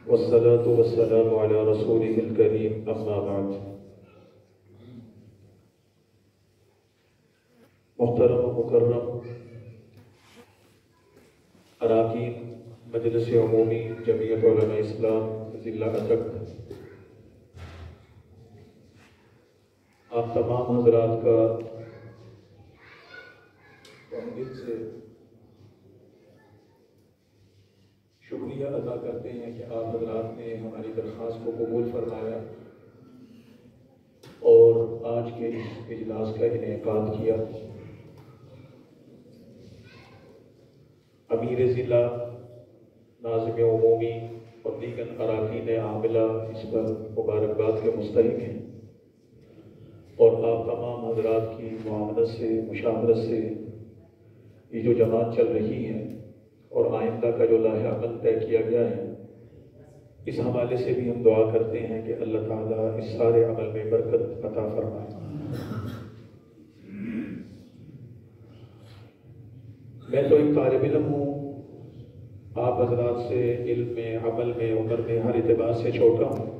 والصلاة والسلام على رسوله الكريم أما بعد. محترم و مکرم اراکین مجلس عمومی جمعیت علماء اسلام ضلع ادرک، آپ تمام حضرات کا دل سے شکریہ ادا کرتے ہیں کہ آپ حضرات نے ہماری درخواست کو قبول فرمایا اور آج کے اس اجلاس کا انعقاد کیا. امیر ضلع، ناظم عمومی اور دیگر اراکین عاملہ اس پر مبارکباد کے مستحق ہیں، اور آپ تمام حضرات کی معاونت سے، مشاورت سے یہ جو جماعت چل رہی ہے اور آئندہ کا جو لاہ عمل طے کیا گیا ہے، اس حوالے سے بھی ہم دعا کرتے ہیں کہ اللہ تعالیٰ اس سارے عمل میں برکت عطا فرمائے. میں تو ایک طالب علم ہوں، آپ حضرات سے علم میں، عمل میں، عمر میں ہر اعتبار سے چھوٹا ہوں،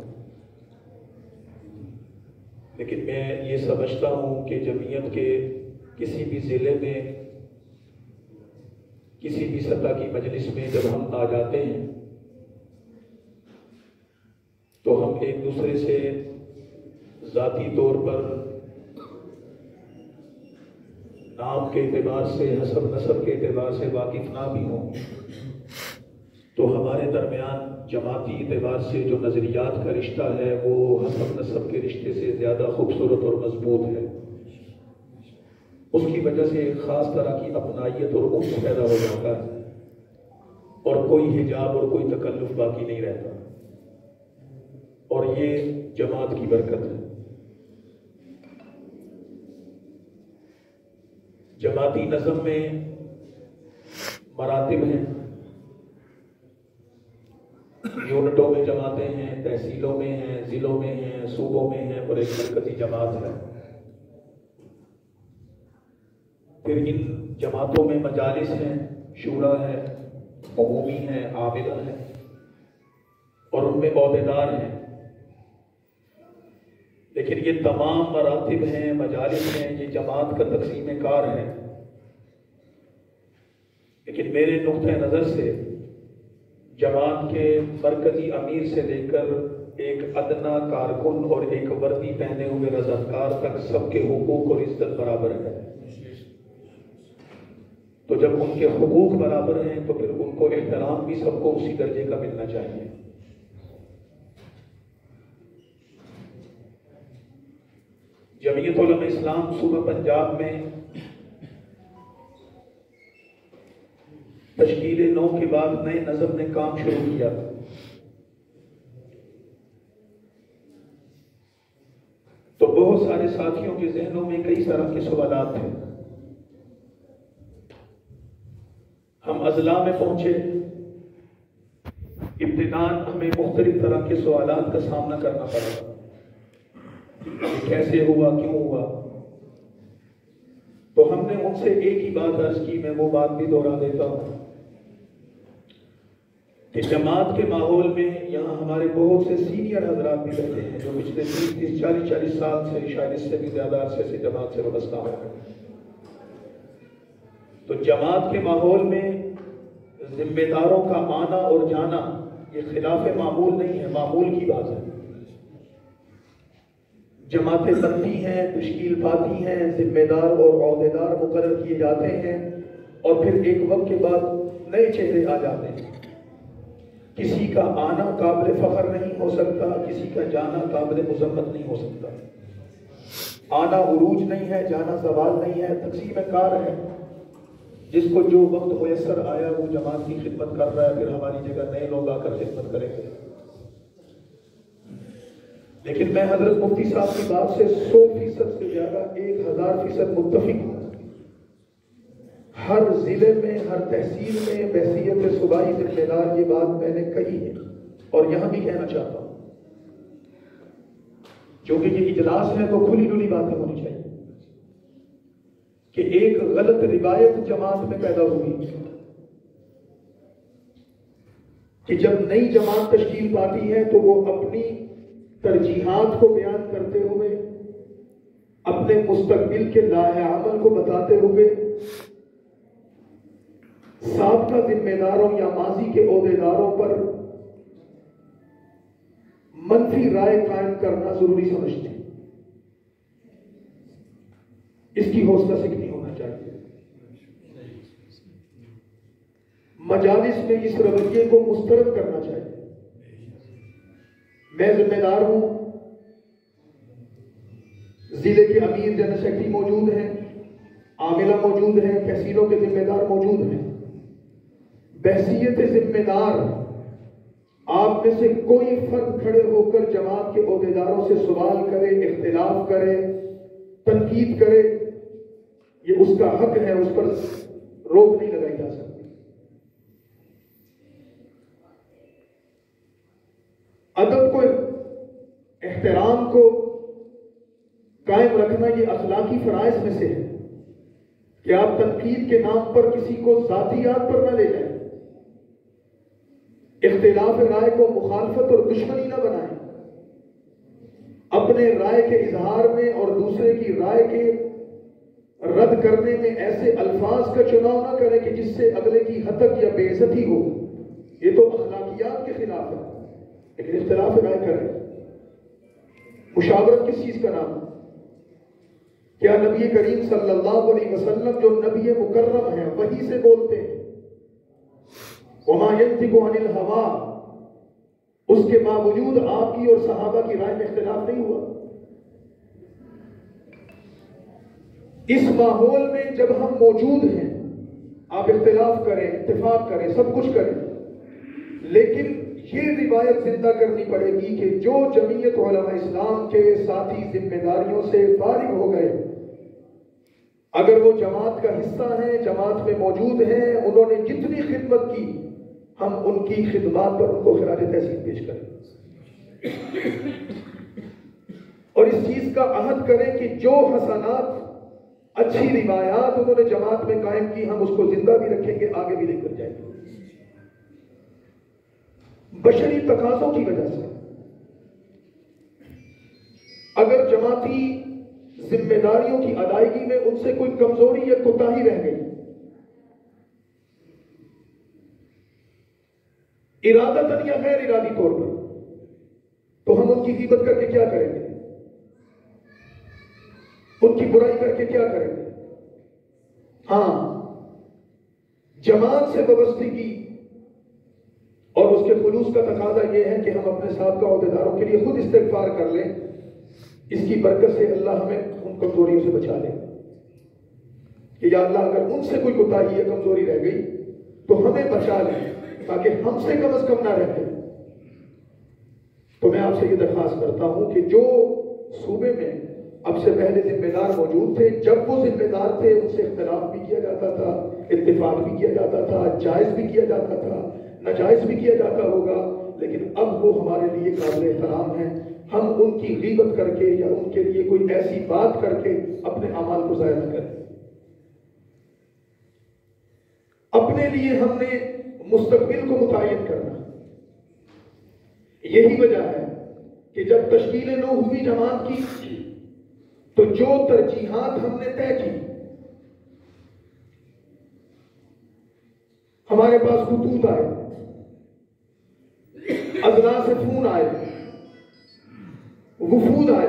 لیکن میں یہ سمجھتا ہوں کہ جمعیت کے کسی بھی ضلع میں، کسی بھی سطح کی مجلس میں جب ہم آ جاتے ہیں تو ہم ایک دوسرے سے ذاتی طور پر، نام کے اعتبار سے، حسب نسب کے اعتبار سے واقف نہ بھی ہوں، تو ہمارے درمیان جماعتی اعتبار سے جو نظریات کا رشتہ ہے وہ حسب نسب کے رشتے سے زیادہ خوبصورت اور مضبوط ہے. اس کی وجہ سے ایک خاص طرح کی اپنائیت اور انس پیدا ہو جاتا ہے اور کوئی حجاب اور کوئی تکلف باقی نہیں رہتا، اور یہ جماعت کی برکت ہے. جماعتی نظم میں مراتب ہیں، یونٹوں میں جماعتیں ہیں، تحصیلوں میں ہیں، ضلعوں میں ہیں، صوبوں میں ہیں، اور ایک مرکزی جماعت ہے. پھر ان جماعتوں میں مجالس ہیں، شورا ہے، عمومی ہیں، عاملہ ہیں، اور ان میں عہدیدار ہیں. لیکن یہ تمام مراتب ہیں، مجالس ہیں، یہ جماعت کا تقسیم کار ہے. لیکن میرے نقطۂ نظر سے جماعت کے مرکزی امیر سے لے کر ایک ادنا کارکن اور ایک وردی پہنے ہوئے رضاکار تک سب کے حقوق اور عزت برابر ہے. تو جب ان کے حقوق برابر ہیں تو پھر ان کو احترام بھی سب کو اسی درجے کا ملنا چاہیے. جمعیت علماء اسلام صوبہ پنجاب میں تشکیل 9 کے بعد نئے نظم نے کام شروع کیا. تو بہت سارے ساتھیوں کے ذہنوں میں کئی طرح کے سوالات تھے. ہم اضلاع میں پہنچے، ابتداءً ہمیں مختلف طرح کے سوالات کا سامنا کرنا پڑا. یہ کیسے ہوا، کیوں ہوا؟ تو ہم نے ان سے ایک ہی بات عرض کی، میں وہ بات بھی دوہرا دیتا ہوں کہ جماعت کے ماحول میں یہاں ہمارے بہت سے سینئر حضرات بھی رہتے ہیں جو پچھلے 30 40 سال سے، شاید اس سے بھی زیادہ عرصے سے جماعت سے وابستہ ہو. تو جماعت کے ماحول میں ذمہ داروں کا آنا اور جانا یہ خلاف معمول نہیں ہے، معمول کی بات ہے. جماعتیں بنتی ہیں، تشکیل پاتی ہیں، ذمہ دار اور عہدیدار مقرر کیے جاتے ہیں، اور پھر ایک وقت کے بعد نئے چہرے آ جاتے ہیں. کسی کا آنا قابل فخر نہیں ہو سکتا، کسی کا جانا قابل مذمت نہیں ہو سکتا. آنا عروج نہیں ہے، جانا زوال نہیں ہے، تقسیم کار ہے. جس کو جو وقت میسر آیا وہ جماعت کی خدمت کر رہا ہے، پھر ہماری جگہ نئے لوگ آ کر خدمت کریں گے. لیکن میں حضرت مفتی صاحب کی بات سے 100% سے زیادہ 1000% متفق ہوں. ہر ضلع میں، ہر تحصیل میں بحیثیت صوبائی ذمہ دار یہ بات میں نے کہی ہے اور یہاں بھی کہنا چاہتا ہوں. کیونکہ یہ اجلاس ہے تو کھلی ڈلی باتیں ہونی چاہیے کہ ایک غلط روایت جماعت میں پیدا ہوئی. کہ جب نئی جماعت تشکیل پاتی ہے تو وہ اپنی ترجیحات کو بیان کرتے ہوئے، اپنے مستقبل کے لائحہ عمل کو بتاتے ہوئے سابقہ ذمہ داروں یا ماضی کے عہدیداروں پر منفی رائے قائم کرنا ضروری سمجھتے ہیں۔ اس کی حوصلہ سکنی ہونا چاہیے۔ مجالس میں اس رویے کو مسترد کرنا چاہیے۔ میں ذمہ دار ہوں، ضلع کے امیر جنرل سیکرٹری موجود ہیں، عاملہ موجود ہیں، تحصیلوں کے ذمہ دار موجود ہیں۔ بحیثیت ذمہ دار آپ میں سے کوئی فرد کھڑے ہو کر جماعت کے عہدیداروں سے سوال کرے، اختلاف کرے، تنقید کرے، یہ اس کا حق ہے، اس پر روک نہیں لگائی جا سکتی۔ ادب کو، احترام کو قائم رکھنا یہ اخلاقی فرائض میں سے ہے کہ آپ تنقید کے نام پر کسی کو ذاتیات پر نہ لے جائیں، اختلاف رائے کو مخالفت اور دشمنی نہ بنائیں، اپنے رائے کے اظہار میں اور دوسرے کی رائے کے رد کرنے میں ایسے الفاظ کا چناؤ نہ کریں کہ جس سے اگلے کی ہتک یا بے عزتی ہو۔ یہ تو اخلاقیات کے خلاف ہے، لیکن اختلاف رائے کریں۔ مشاورت کس چیز کا نام ہے؟ کیا نبی کریم صلی اللہ علیہ وسلم جو نبی مکرم ہیں وحی سے بولتے ہیں، وما ينطق عن الهوى، اس کے باوجود آپ کی اور صحابہ کی رائے میں اختلاف نہیں ہوا؟ اس ماحول میں جب ہم موجود ہیں، آپ اختلاف کریں، اتفاق کریں، سب کچھ کریں، لیکن یہ روایت زندہ کرنی پڑے گی کہ جو جمعیت علماء اسلام کے ساتھی ذمہ داریوں سے فارغ ہو گئے، اگر وہ جماعت کا حصہ ہیں، جماعت میں موجود ہیں، انہوں نے جتنی خدمت کی، ہم ان کی خدمات پر ان کو خراج تحسین پیش کریں اور اس چیز کا عہد کریں کہ جو حسنات، اچھی روایات انہوں نے جماعت میں قائم کی، ہم اس کو زندہ بھی رکھیں گے، آگے بھی لے کر جائیں گے۔ بشری تقاضوں کی وجہ سے اگر جماعتی ذمہ داریوں کی ادائیگی میں ان سے کوئی کمزوری یا کوتاہی رہ گئی، ارادتاً یا غیر ارادی طور پر، تو ہم ان کی غیبت کر کے کیا کریں گے؟ ان کی برائی کر کے کیا کریں گے؟ ہاں، جماعت سے وابستگی اور اس کے خلوص کا تقاضا یہ ہے کہ ہم اپنے سابقہ عہدیداروں کے لیے خود استغفار کر لیں، اس کی برکت سے اللہ ہمیں ان کمزوریوں سے بچا لے کہ یا اللہ اگر ان سے کوئی کوتاہی یا کمزوری رہ گئی تو ہمیں بچا لیں تاکہ ہم سے کم از کم نہ رہ جائے۔ تو میں آپ سے یہ درخواست کرتا ہوں کہ جو صوبے میں اب سے پہلے ذمہ دار موجود تھے، جب وہ ذمہ دار تھے ان سے اختلاف بھی کیا جاتا تھا، اتفاق بھی کیا جاتا تھا، جائز بھی کیا جاتا تھا، ناجائز بھی کیا جاتا ہوگا، لیکن اب وہ ہمارے لیے قابل احترام ہیں۔ ہم ان کی غیبت کر کے یا ان کے لیے کوئی ایسی بات کر کے اپنے اعمال کو ضائع نہ کریں۔ اپنے لیے ہم نے مستقبل کو متعین کرنا۔ یہی وجہ ہے کہ جب تشکیل نو ہوئی جماعت کی تو جو ترجیحات ہم نے طے کی، ہمارے پاس خطوط آئے، اضلاع سے فون آئے، وفود آئے،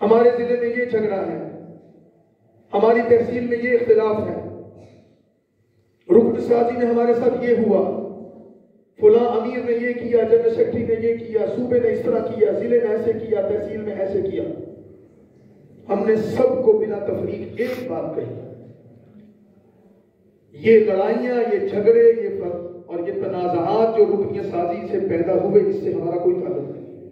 ہمارے ضلع میں یہ جھگڑا ہے، ہماری تحصیل میں یہ اختلاف ہے، رکن سازی میں ہمارے ساتھ یہ ہوا، فلاں امیر نے یہ کیا، جنرل سیکرٹری نے یہ کیا، صوبے نے اس طرح کیا، ضلع نے ایسے کیا، تحصیل میں ایسے کیا۔ ہم نے سب کو بنا تفریق ایک بات کہی، یہ لڑائیاں، یہ جھگڑے، یہ فرق اور یہ تنازعات جو رکنیت سازی سے پیدا ہوئے، اس سے ہمارا کوئی تعلق نہیں،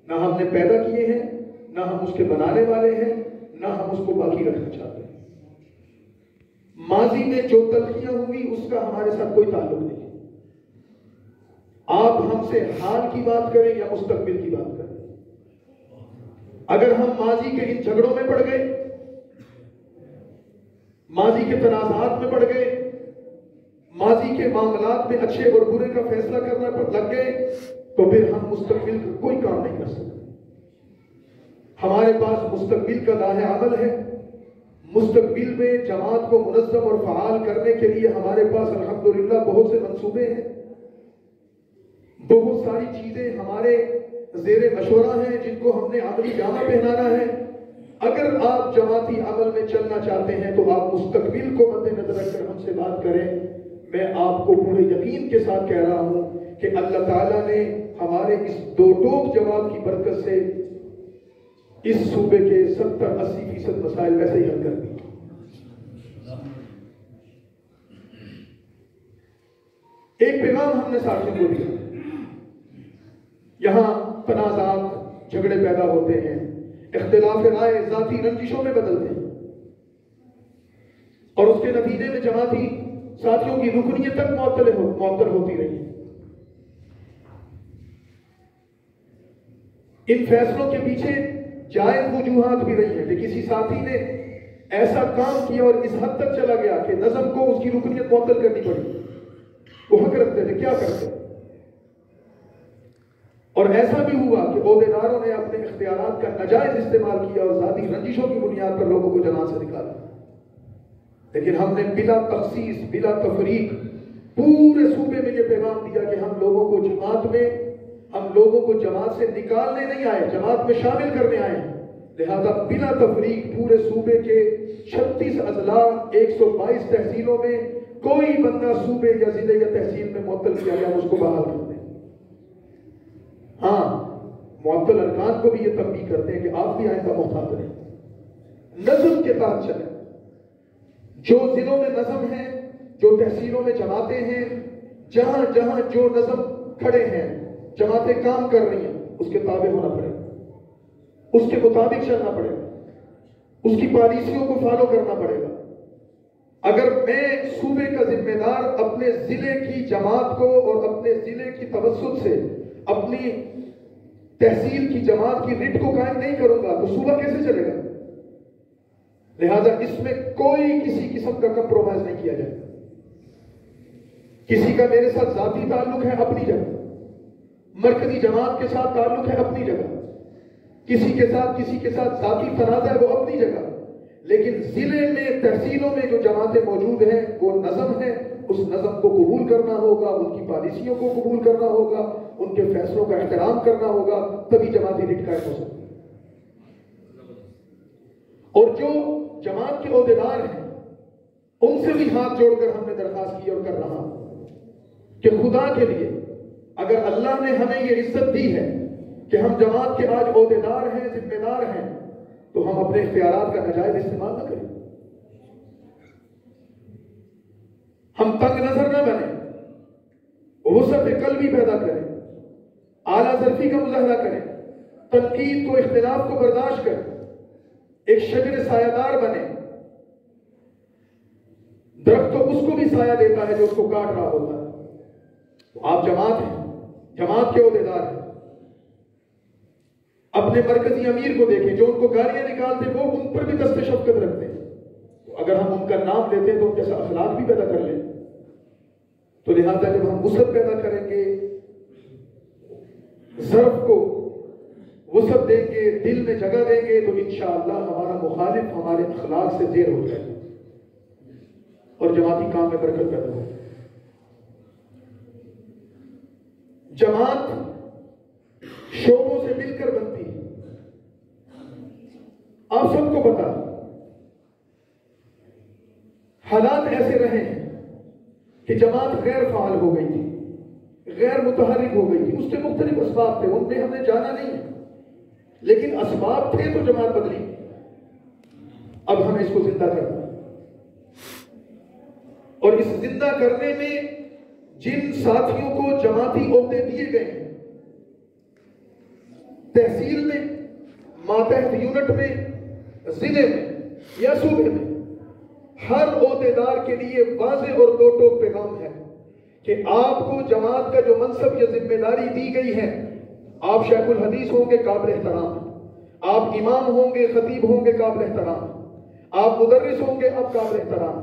نہ ہم نے پیدا کیے ہیں، نہ ہم اس کے بنانے والے ہیں، نہ ہم اس کو باقی رکھنا چاہتے ہیں۔ ماضی میں جو تلخیاں ہوئی اس کا ہمارے ساتھ کوئی تعلق نہیں۔ آپ ہم سے حال کی بات کریں یا مستقبل کی بات کریں، اگر ہم ماضی کے ان جھگڑوں میں پڑ گئے، ماضی کے تنازعات میں پڑ گئے، ماضی کے معاملات میں اچھے اور برے کا فیصلہ کرنا پر لگ گئے تو پھر ہم مستقبل کا کوئی کام نہیں کر سکتے. ہمارے پاس مستقبل کا راہ عمل ہے. مستقبل میں جماعت کو منظم اور فعال کرنے کے لیے ہمارے پاس الحمدللہ بہت سے منصوبے ہیں. بہت ساری چیزیں ہمارے زیر مشورہ ہیں جن کو ہم نے عملی جامہ پہنانا ہے. اگر آپ جماعتی عمل میں چلنا چاہتے ہیں تو آپ مستقبل کو مد نظر رکھ کر ہم سے بات کریں. میں آپ کو پورے یقین کے ساتھ کہہ رہا ہوں کہ اللہ تعالیٰ نے ہمارے اس دو ٹوک جواب کی برکت سے اس صوبے کے 70-80% مسائل ویسے ہی حل کر دی. ایک پیغام ہم نے ساتھیوں کو دیا. یہاں تنازعات، جھگڑے پیدا ہوتے ہیں، اختلاف رائے ذاتی رنجشوں میں بدلتے ہیں اور اس کے نتیجے میں جماعتی ساتھیوں کی رکنیت تک معطل ہوتی رہی. ان فیصلوں کے پیچھے جائز وجوہات بھی رہی ہیں کہ کسی ساتھی نے ایسا کام کیا اور اس حد تک چلا گیا کہ نظم کو اس کی رکنیت معطل کرنی پڑی. وہ حق رکھتے تھے، کیا کرتے. اور ایسا بھی ہوا کہ عہدیداروں نے اپنے اختیارات کا ناجائز استعمال کیا اور ذاتی رنجشوں کی بنیاد پر لوگوں کو جماعت سے نکالا. لیکن ہم نے بلا تخصیص، بلا تفریق پورے صوبے میں یہ پیغام دیا کہ ہم لوگوں کو جماعت سے نکالنے نہیں آئے، جماعت میں شامل کرنے آئے. لہذا بلا تفریق پورے صوبے کے 36 اضلاع 122 تحصیلوں میں کوئی بندہ صوبے یا ضلع یا تحصیل میں معطل کیا گیا اس کو بحال کر دیں. ہاں، معطل ارکان کو بھی یہ تنبیہ کرتے ہیں کہ آپ بھی آئندہ محتاط رہیں، نظم کے تحت چلیں. جو ضلعوں میں نظم ہے، جو تحصیلوں میں جماعتیں ہیں، جہاں جہاں جو نظم کھڑے ہیں، جماعتیں کام کر رہی ہیں، اس کے تابع ہونا پڑے گا، اس کے مطابق چلنا پڑے گا، اس کی پالیسیوں کو فالو کرنا پڑے گا. اگر میں صوبے کا ذمہ دار اپنے ضلع کی جماعت کو اور اپنے ضلع کی توسط سے اپنی تحصیل کی جماعت کی رٹ کو قائم نہیں کروں گا تو صوبہ کیسے چلے گا؟ لہذا اس میں کوئی کسی قسم کا کمپرومائز نہیں کیا جائے. کسی کا میرے ساتھ ذاتی تعلق ہے اپنی جگہ، مرکزی جماعت کے ساتھ تعلق ہے اپنی جگہ، کسی کے ساتھ ذاتی تنازع ہے وہ اپنی جگہ. لیکن ضلع میں تحصیلوں میں جو جماعتیں موجود ہیں وہ نظم ہے، اس نظم کو قبول کرنا ہوگا، ان کی پالیسیوں کو قبول کرنا ہوگا، ان کے فیصلوں کا احترام کرنا ہوگا، تبھی جماعتی رٹ قائم ہو سکتی ہے. اور جو جماعت کے عہدیدار ہیں ان سے بھی ہاتھ جوڑ کر ہم نے درخواست کی اور کر رہا کہ خدا کے لیے اگر اللہ نے ہمیں یہ عزت دی ہے کہ ہم جماعت کے آج عہدیدار ہیں، ذمہ دار ہیں، تو ہم اپنے اختیارات کا ناجائز استعمال نہ کریں. ہم تنگ نظر نہ بنیں، وسعت قلبی پیدا کریں، اعلیٰ ظرفی کا مظاہرہ کریں، تنقید کو، اختلاف کو برداشت کریں، ایک شجر سایہ دار بنے. درخت تو اس کو بھی سایہ دیتا ہے جو اس کو کاٹ رہا ہوتا ہے. تو آپ جماعت ہیں، جماعت کے عہدیدار ہیں. اپنے مرکزی امیر کو دیکھیں جو ان کو گالیاں نکالتے وہ ان پر بھی دست شفقت رکھتے ہیں. تو اگر ہم ان کا نام لیتے ہیں تو ان جیسا اخلاق بھی پیدا کر لیں. تو لہذا جب ہم وسعت پیدا کریں گے، ظرف کو وسعت دیں گے، دل میں جگہ دیں گے، تو انشاءاللہ ہمارا مخالف ہمارے اخلاق سے زیر ہو جائے گا اور جماعتی کام میں برکت پیدا ہوگی. جماعت شعبوں سے مل کر بنتی ہے. آپ سب کو پتا حالات ایسے رہے ہیں کہ جماعت غیر فعال ہو گئی تھی، غیر متحرک ہو گئی تھی. اس کے مختلف اسباب تھے، ان میں ہم نے جانا نہیں ہے، لیکن اسباب تھے تو جماعت بدلی. اب ہمیں اس کو زندہ کرنا ہے اور اس زندہ کرنے میں جن ساتھیوں کو جماعتی عہدے دیے گئے ہیں، تحصیل میں، ماتحت یونٹ میں، ضلع میں یا صوبے میں، ہر عہدیدار کے لیے واضح اور دو ٹوک پیغام ہے کہ آپ کو جماعت کا جو منصب یا ذمہ داری دی گئی ہے، آپ شیخ الحدیث ہوں گے، قابل احترام، آپ امام ہوں گے، خطیب ہوں گے، قابل احترام، آپ مدرس ہوں گے، آپ قابل احترام،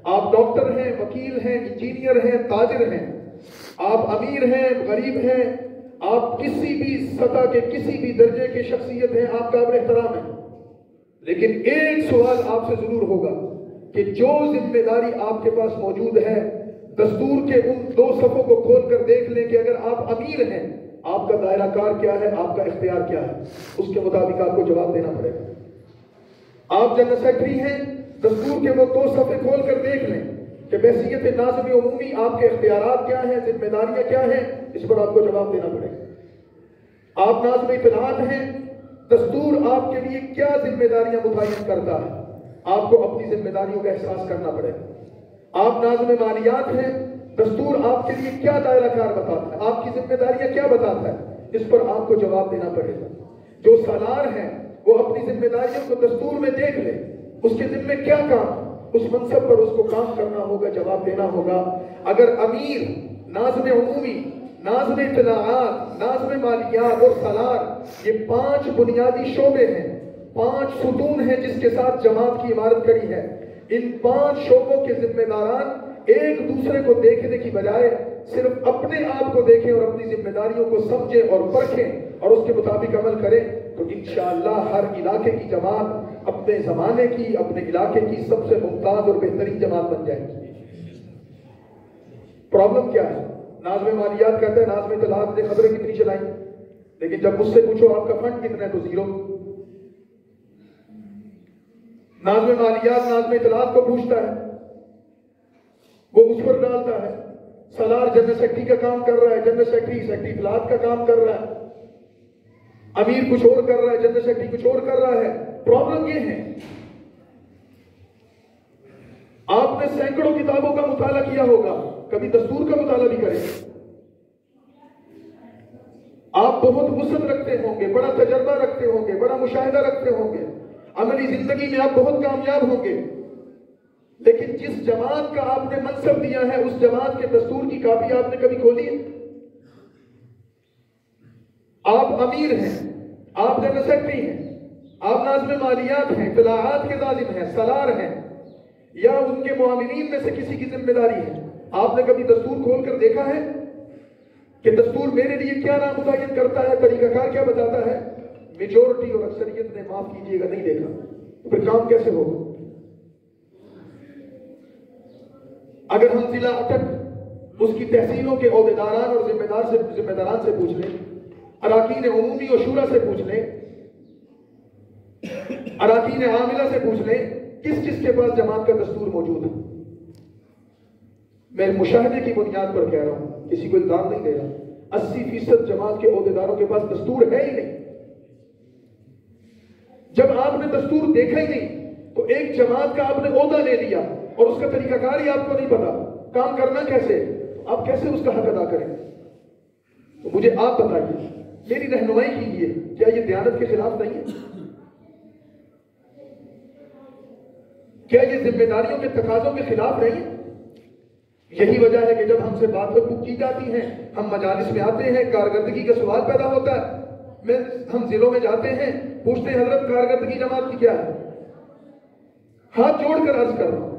آپ ڈاکٹر ہیں، وکیل ہیں، انجینئر ہیں، تاجر ہیں، آپ امیر ہیں، غریب ہیں، آپ کسی بھی سطح کے کسی بھی درجے کی شخصیت ہیں، آپ قابل احترام ہیں، لیکن ایک سوال آپ سے ضرور ہوگا کہ جو ذمہ داری آپ کے پاس موجود ہے، دستور کے ان 2 صفوں کو کھول کر دیکھ لیں کہ اگر آپ امیر ہیں، آپ کا دائرہ کار کیا ہے، آپ کا اختیار کیا ہے، اس کے مطابق آپ کو جواب دینا پڑے گا۔ آپ جنرل سیکرٹری ہیں، دستور کے وہ 2 صفحے کھول کر دیکھ لیں کہ بحیثیت ناظم عمومی آپ کے اختیارات کیا ہیں، ذمہ داریاں کیا ہیں، اس پر آپ کو جواب دینا پڑے گا۔ آپ ناظم اطلاعات ہیں، دستور آپ کے لیے کیا ذمہ داریاں متعین کرتا ہے، آپ کو اپنی ذمہ داریوں کا احساس کرنا پڑے گا۔ آپ ناظم مالیات ہیں، دستور آپ کے لیے کیا دائرہ کار بتاتا ہے، آپ کی ذمہ داریاں کیا بتاتا ہے، اس پر آپ کو جواب دینا پڑے گا۔ جو سالار ہیں وہ اپنی ذمہ داریوں کو دستور میں دیکھ لیں، اس کے ذمہ کیا کام، اس منصب پر اس کو کام کرنا ہوگا، جواب دینا ہوگا۔ اگر امیر، ناظم عمومی، ناظم اطلاعات، ناظم مالیات اور سالار، یہ 5 بنیادی شعبے ہیں، 5 ستون ہیں جس کے ساتھ جماعت کی عمارت کھڑی ہے، ان 5 شعبوں کے ذمہ داران ایک دوسرے کو دیکھنے کی بجائے صرف اپنے آپ کو دیکھیں اور اپنی ذمہ داریوں کو سمجھیں اور پرکھیں اور اس کے مطابق عمل کریں تو انشاءاللہ ہر علاقے کی جماعت اپنے زمانے کی، اپنے علاقے کی سب سے ممتاز اور بہترین جماعت بن جائے گی۔ پرابلم کیا ہے؟ ناظم مالیات کہتا ہے ناظم اطلاعات نے خبریں کتنی چلائیں، لیکن جب مجھ سے پوچھو آپ کا فنڈ کتنا ہے تو 0۔ ناظم مالیات ناظم اطلاعات کو پوچھتا ہے، وہ اس پر ڈالتا ہے۔ سالار جنرل سیکرٹری کا کام کر رہا ہے، جنرل سیکرٹری اطلاعات کا کام کر رہا ہے، امیر کچھ اور کر رہا ہے، جنرل سیکرٹری کچھ اور کر رہا ہے۔ پرابلم یہ ہے آپ نے سینکڑوں کتابوں کا مطالعہ کیا ہوگا، کبھی دستور کا مطالعہ بھی کریں، آپ بہت وسعت رکھتے ہوں گے، بڑا تجربہ رکھتے ہوں گے، بڑا مشاہدہ رکھتے ہوں گے، عملی زندگی میں آپ بہت کامیاب ہوں گے، لیکن جس جماعت کا آپ نے منصب دیا ہے اس جماعت کے دستور کی کاپی آپ نے کبھی کھولی ہے؟ آپ امیر ہیں، آپ جنرل سیکرٹری ہیں، آپ ناظم مالیات ہیں، اطلاعات کے ناظم ہیں، سالار ہیں، یا ان کے معاونین میں سے کسی کی ذمہ داری ہے، آپ نے کبھی دستور کھول کر دیکھا ہے کہ دستور میرے لیے کیا نام متعین کرتا ہے، طریقہ کار کیا بتاتا ہے؟ میجورٹی اور اکثریت نے معاف کیجیے گا نہیں دیکھا، تو پھر کام کیسے ہوگا؟ اگر ہم ضلع اٹک اس کی تحصیلوں کے عہدیداران اور ذمہ داران سے پوچھ لیں، اراکین عمومی و شورا سے پوچھ لیں، اراکین عاملہ سے پوچھ لیں، کس کس کے پاس جماعت کا دستور موجود ہے؟ میں مشاہدے کی بنیاد پر کہہ رہا ہوں، کسی کو الزام نہیں دے رہا، 80% جماعت کے عہدیداروں کے پاس دستور ہے ہی نہیں۔ جب آپ نے دستور دیکھا ہی نہیں تو ایک جماعت کا آپ نے عہدہ لے لیا اور اس کا طریقہ کار ہی آپ کو نہیں پتا، کام کرنا کیسے، آپ کیسے اس کا حق ادا کریں؟ تو مجھے آپ بتائیے، میری رہنمائی کیجیے، کیا یہ دیانت کے خلاف نہیں ہے؟ کیا یہ ذمہ داریوں کے تقاضوں کے خلاف نہیں ہے؟ یہی وجہ ہے کہ جب ہم سے بات کی جاتی ہیں، ہم مجالس میں آتے ہیں، کارکردگی کا سوال پیدا ہوتا ہے، ہم ضلعوں میں جاتے ہیں، پوچھتے ہیں حضرت کارکردگی جماعت کی کیا ہے؟ ہاتھ جوڑ کر عرض کر رہا ہوں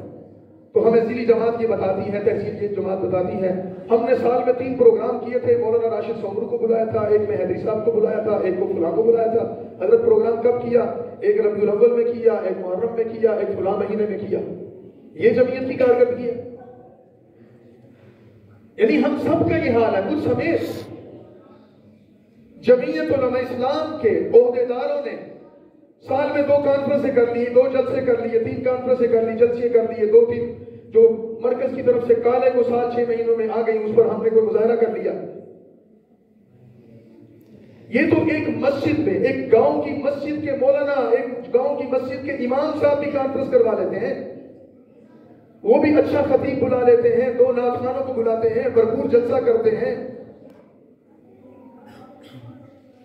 تو ہمیں ضلعی جماعت یہ بتاتی ہے، تحصیل کی جماعت بتاتی ہے۔ ہم نے سال میں 3 پروگرام کیے تھے، مولانا راشد سومر کو بلایا تھا، ایک میں حیدری صاحب کو بلایا تھا، ایک کو فلاں کو بلایا تھا۔ حضرت پروگرام کب کیا؟ ایک ربیع الاول میں کیا، ایک محرم میں کیا، ایک فلاں مہینے میں کیا۔ یہ جمعیت کی کارکردگی ہے؟ یعنی ہم سب کا یہ حال ہے، مجھ سمیت جمعیت علماء اسلام کے عہدیداروں نے سال میں 2 کانفرنسیں کر لی، 2 جلسے کر لیے، 3 کانفرنسیں کر لی، جلسے کر لیے، 2-3 جو مرکز کی طرف سے کالے کو سال 6 مہینوں میں آ گئی، اس پر ہم نے کوئی مظاہرہ کر لیا۔ یہ تو ایک مسجد میں، ایک گاؤں کی مسجد کے مولانا، ایک گاؤں کی مسجد کے امام صاحب بھی کانفرنس کروا لیتے ہیں، وہ بھی اچھا خطیب بلا لیتے ہیں، 2 نعت خوانوں کو بلاتے ہیں، بھرپور جلسہ کرتے ہیں۔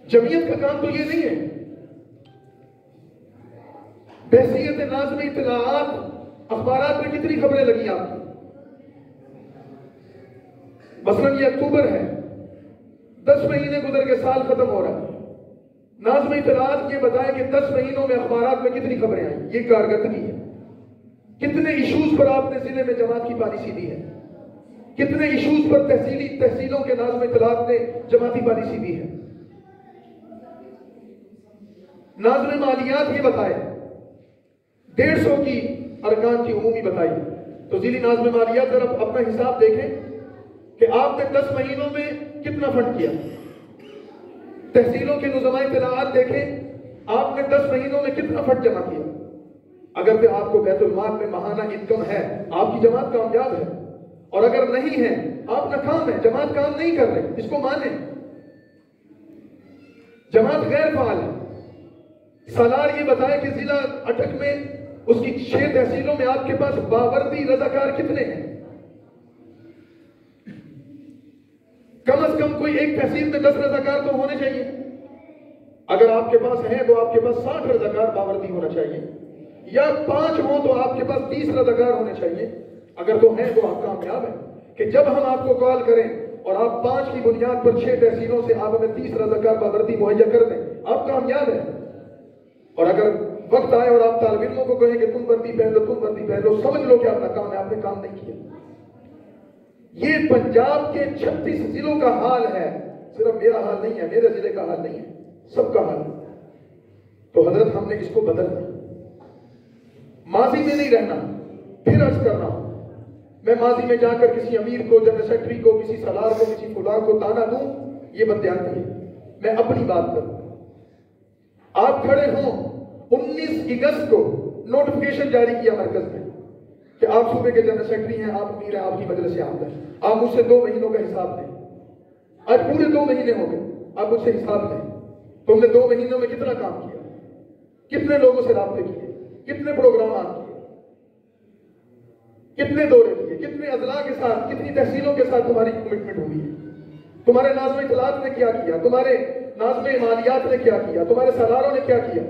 جمعیت کا کام تو یہ نہیں ہے۔ بحیثیت ناظم اطلاعات اخبارات میں کتنی خبریں لگی آپ کی؟ مثلاً یہ اکتوبر ہے، 10 مہینے گزر کے سال ختم ہو رہا ہے، ناظم اطلاعات یہ بتائیں کہ 10 مہینوں میں اخبارات میں کتنی خبریں آئیں؟ یہ کارکردگی ہے؟ کتنے ایشوز پر آپ نے ضلع میں جماعت کی پالیسی دی ہے؟ کتنے ایشوز پر تحصیلوں کے ناظم اطلاعات نے جماعتی پالیسی دی ہے؟ ناظم مالیات یہ بتائے 150 کی ارکان کی عمومی بتائی، تو ضلعی ناظم مالیات ذرا اپنا حساب دیکھیں کہ آپ نے 10 مہینوں میں کتنا فنڈ کیا۔ تحصیلوں کے نظماء اطلاعات دیکھیں، آپ نے 10 مہینوں میں کتنا فنڈ جمع کیا۔ اگر کہ آپ کو بیت المال میں ماہانہ انکم ہے، آپ کی جماعت کامیاب ہے، اور اگر نہیں ہے آپ ناکام ہے، جماعت کام نہیں کر رہے، اس کو مانیں۔ جماعت غیر فعال ہے۔ سالار یہ بتائے کہ ضلع اٹک میں اس کی 6 تحصیلوں میں آپ کے پاس باوردی رضاکار کتنے ہیں؟ کم از کم کوئی ایک تحصیل میں 10 رضاکار تو ہونے چاہیے۔ اگر آپ کے پاس ہیں تو آپ کے پاس 60 رضاکار باوردی ہونا چاہیے، یا 5 ہوں تو آپ کے پاس 30 رضاکار ہونے چاہیے۔ اگر تو ہیں تو آپ کامیاب ہیں کہ جب ہم آپ کو کال کریں اور آپ 5 کی بنیاد پر 6 تحصیلوں سے آپ ہمیں 30 رضاکار باوردی مہیا کر دیں، آپ کامیاب ہیں۔ اور اگر وقت آئے اور آپ طالب علموں کو کہیں کہ تم وردی پہن لو، تم وردی پہن لو، سمجھ لو کہ آپ ناکام ہے، آپ نے کام نہیں کیا۔ یہ پنجاب کے 36 ضلعوں کا حال ہے، صرف میرا حال نہیں ہے، میرے ضلع کا حال نہیں ہے، سب کا حال ہے۔ تو حضرت ہم نے اس کو بدلنا، ماضی میں نہیں رہنا۔ پھر عرض کر رہا ہوں، میں ماضی میں جا کر کسی امیر کو، جنرل سیکرٹری کو، کسی سالار کو، کسی فلاں کو تانا دوں، یہ بددیانتی ہے۔ میں اپنی بات کروں۔ آپ کھڑے ہوں، 19 اگست کو نوٹیفکیشن جاری کیا مرکز نے کہ آپ صوبے کے جنرل سیکرٹری ہیں، آپ امیر ہیں، آپ کی مجلس عام ہے، آپ مجھ سے 2 مہینوں کا حساب دیں۔ آج پورے 2 مہینے ہو گئے، آپ مجھ سے حساب دیں۔ تم نے 2 مہینوں میں کتنا کام کیا، کتنے لوگوں سے رابطے کیے، کتنے پروگرامات کیے، کتنے دورے کیے، کتنے اضلاع کے ساتھ، کتنی تحصیلوں کے ساتھ تمہاری کمٹمنٹ ہوئی ہے، تمہارے ناظم اطلاعات نے کیا کیا، تمہارے ناظم مالیات نے کیا کیا، تمہارے سالاروں نے کیا کیا۔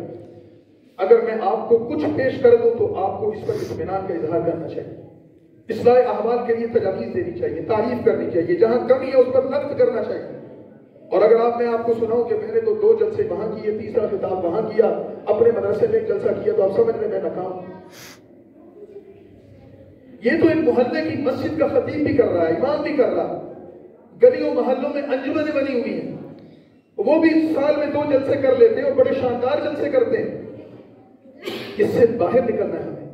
اگر میں آپ کو کچھ پیش کر دوں تو آپ کو اس پر اطمینان کا اظہار کرنا چاہیے، اصلاح احوال کے لیے تجاویز دینی چاہیے، تعریف کرنی چاہیے، جہاں کمی ہے اس پر نقد کرنا چاہیے۔ اور اگر آپ کو سناؤں کہ میں نے تو 2 جلسے وہاں کیے، 3 خطاب وہاں کیا، اپنے مدرسے میں ایک جلسہ کیا، تو آپ سمجھ لیں میں ناکام۔ یہ تو ایک محلے کی مسجد کا خطیب بھی کر رہا ہے، امام بھی کر رہا ہے، گلیوں محلوں میں انجمنیں بنی ہوئی ہیں، وہ بھی سال میں 2 جلسے کر لیتے ہیں اور بڑے شاندار جلسے کرتے ہیں۔ اس سے باہر نکلنا ہے ہمیں۔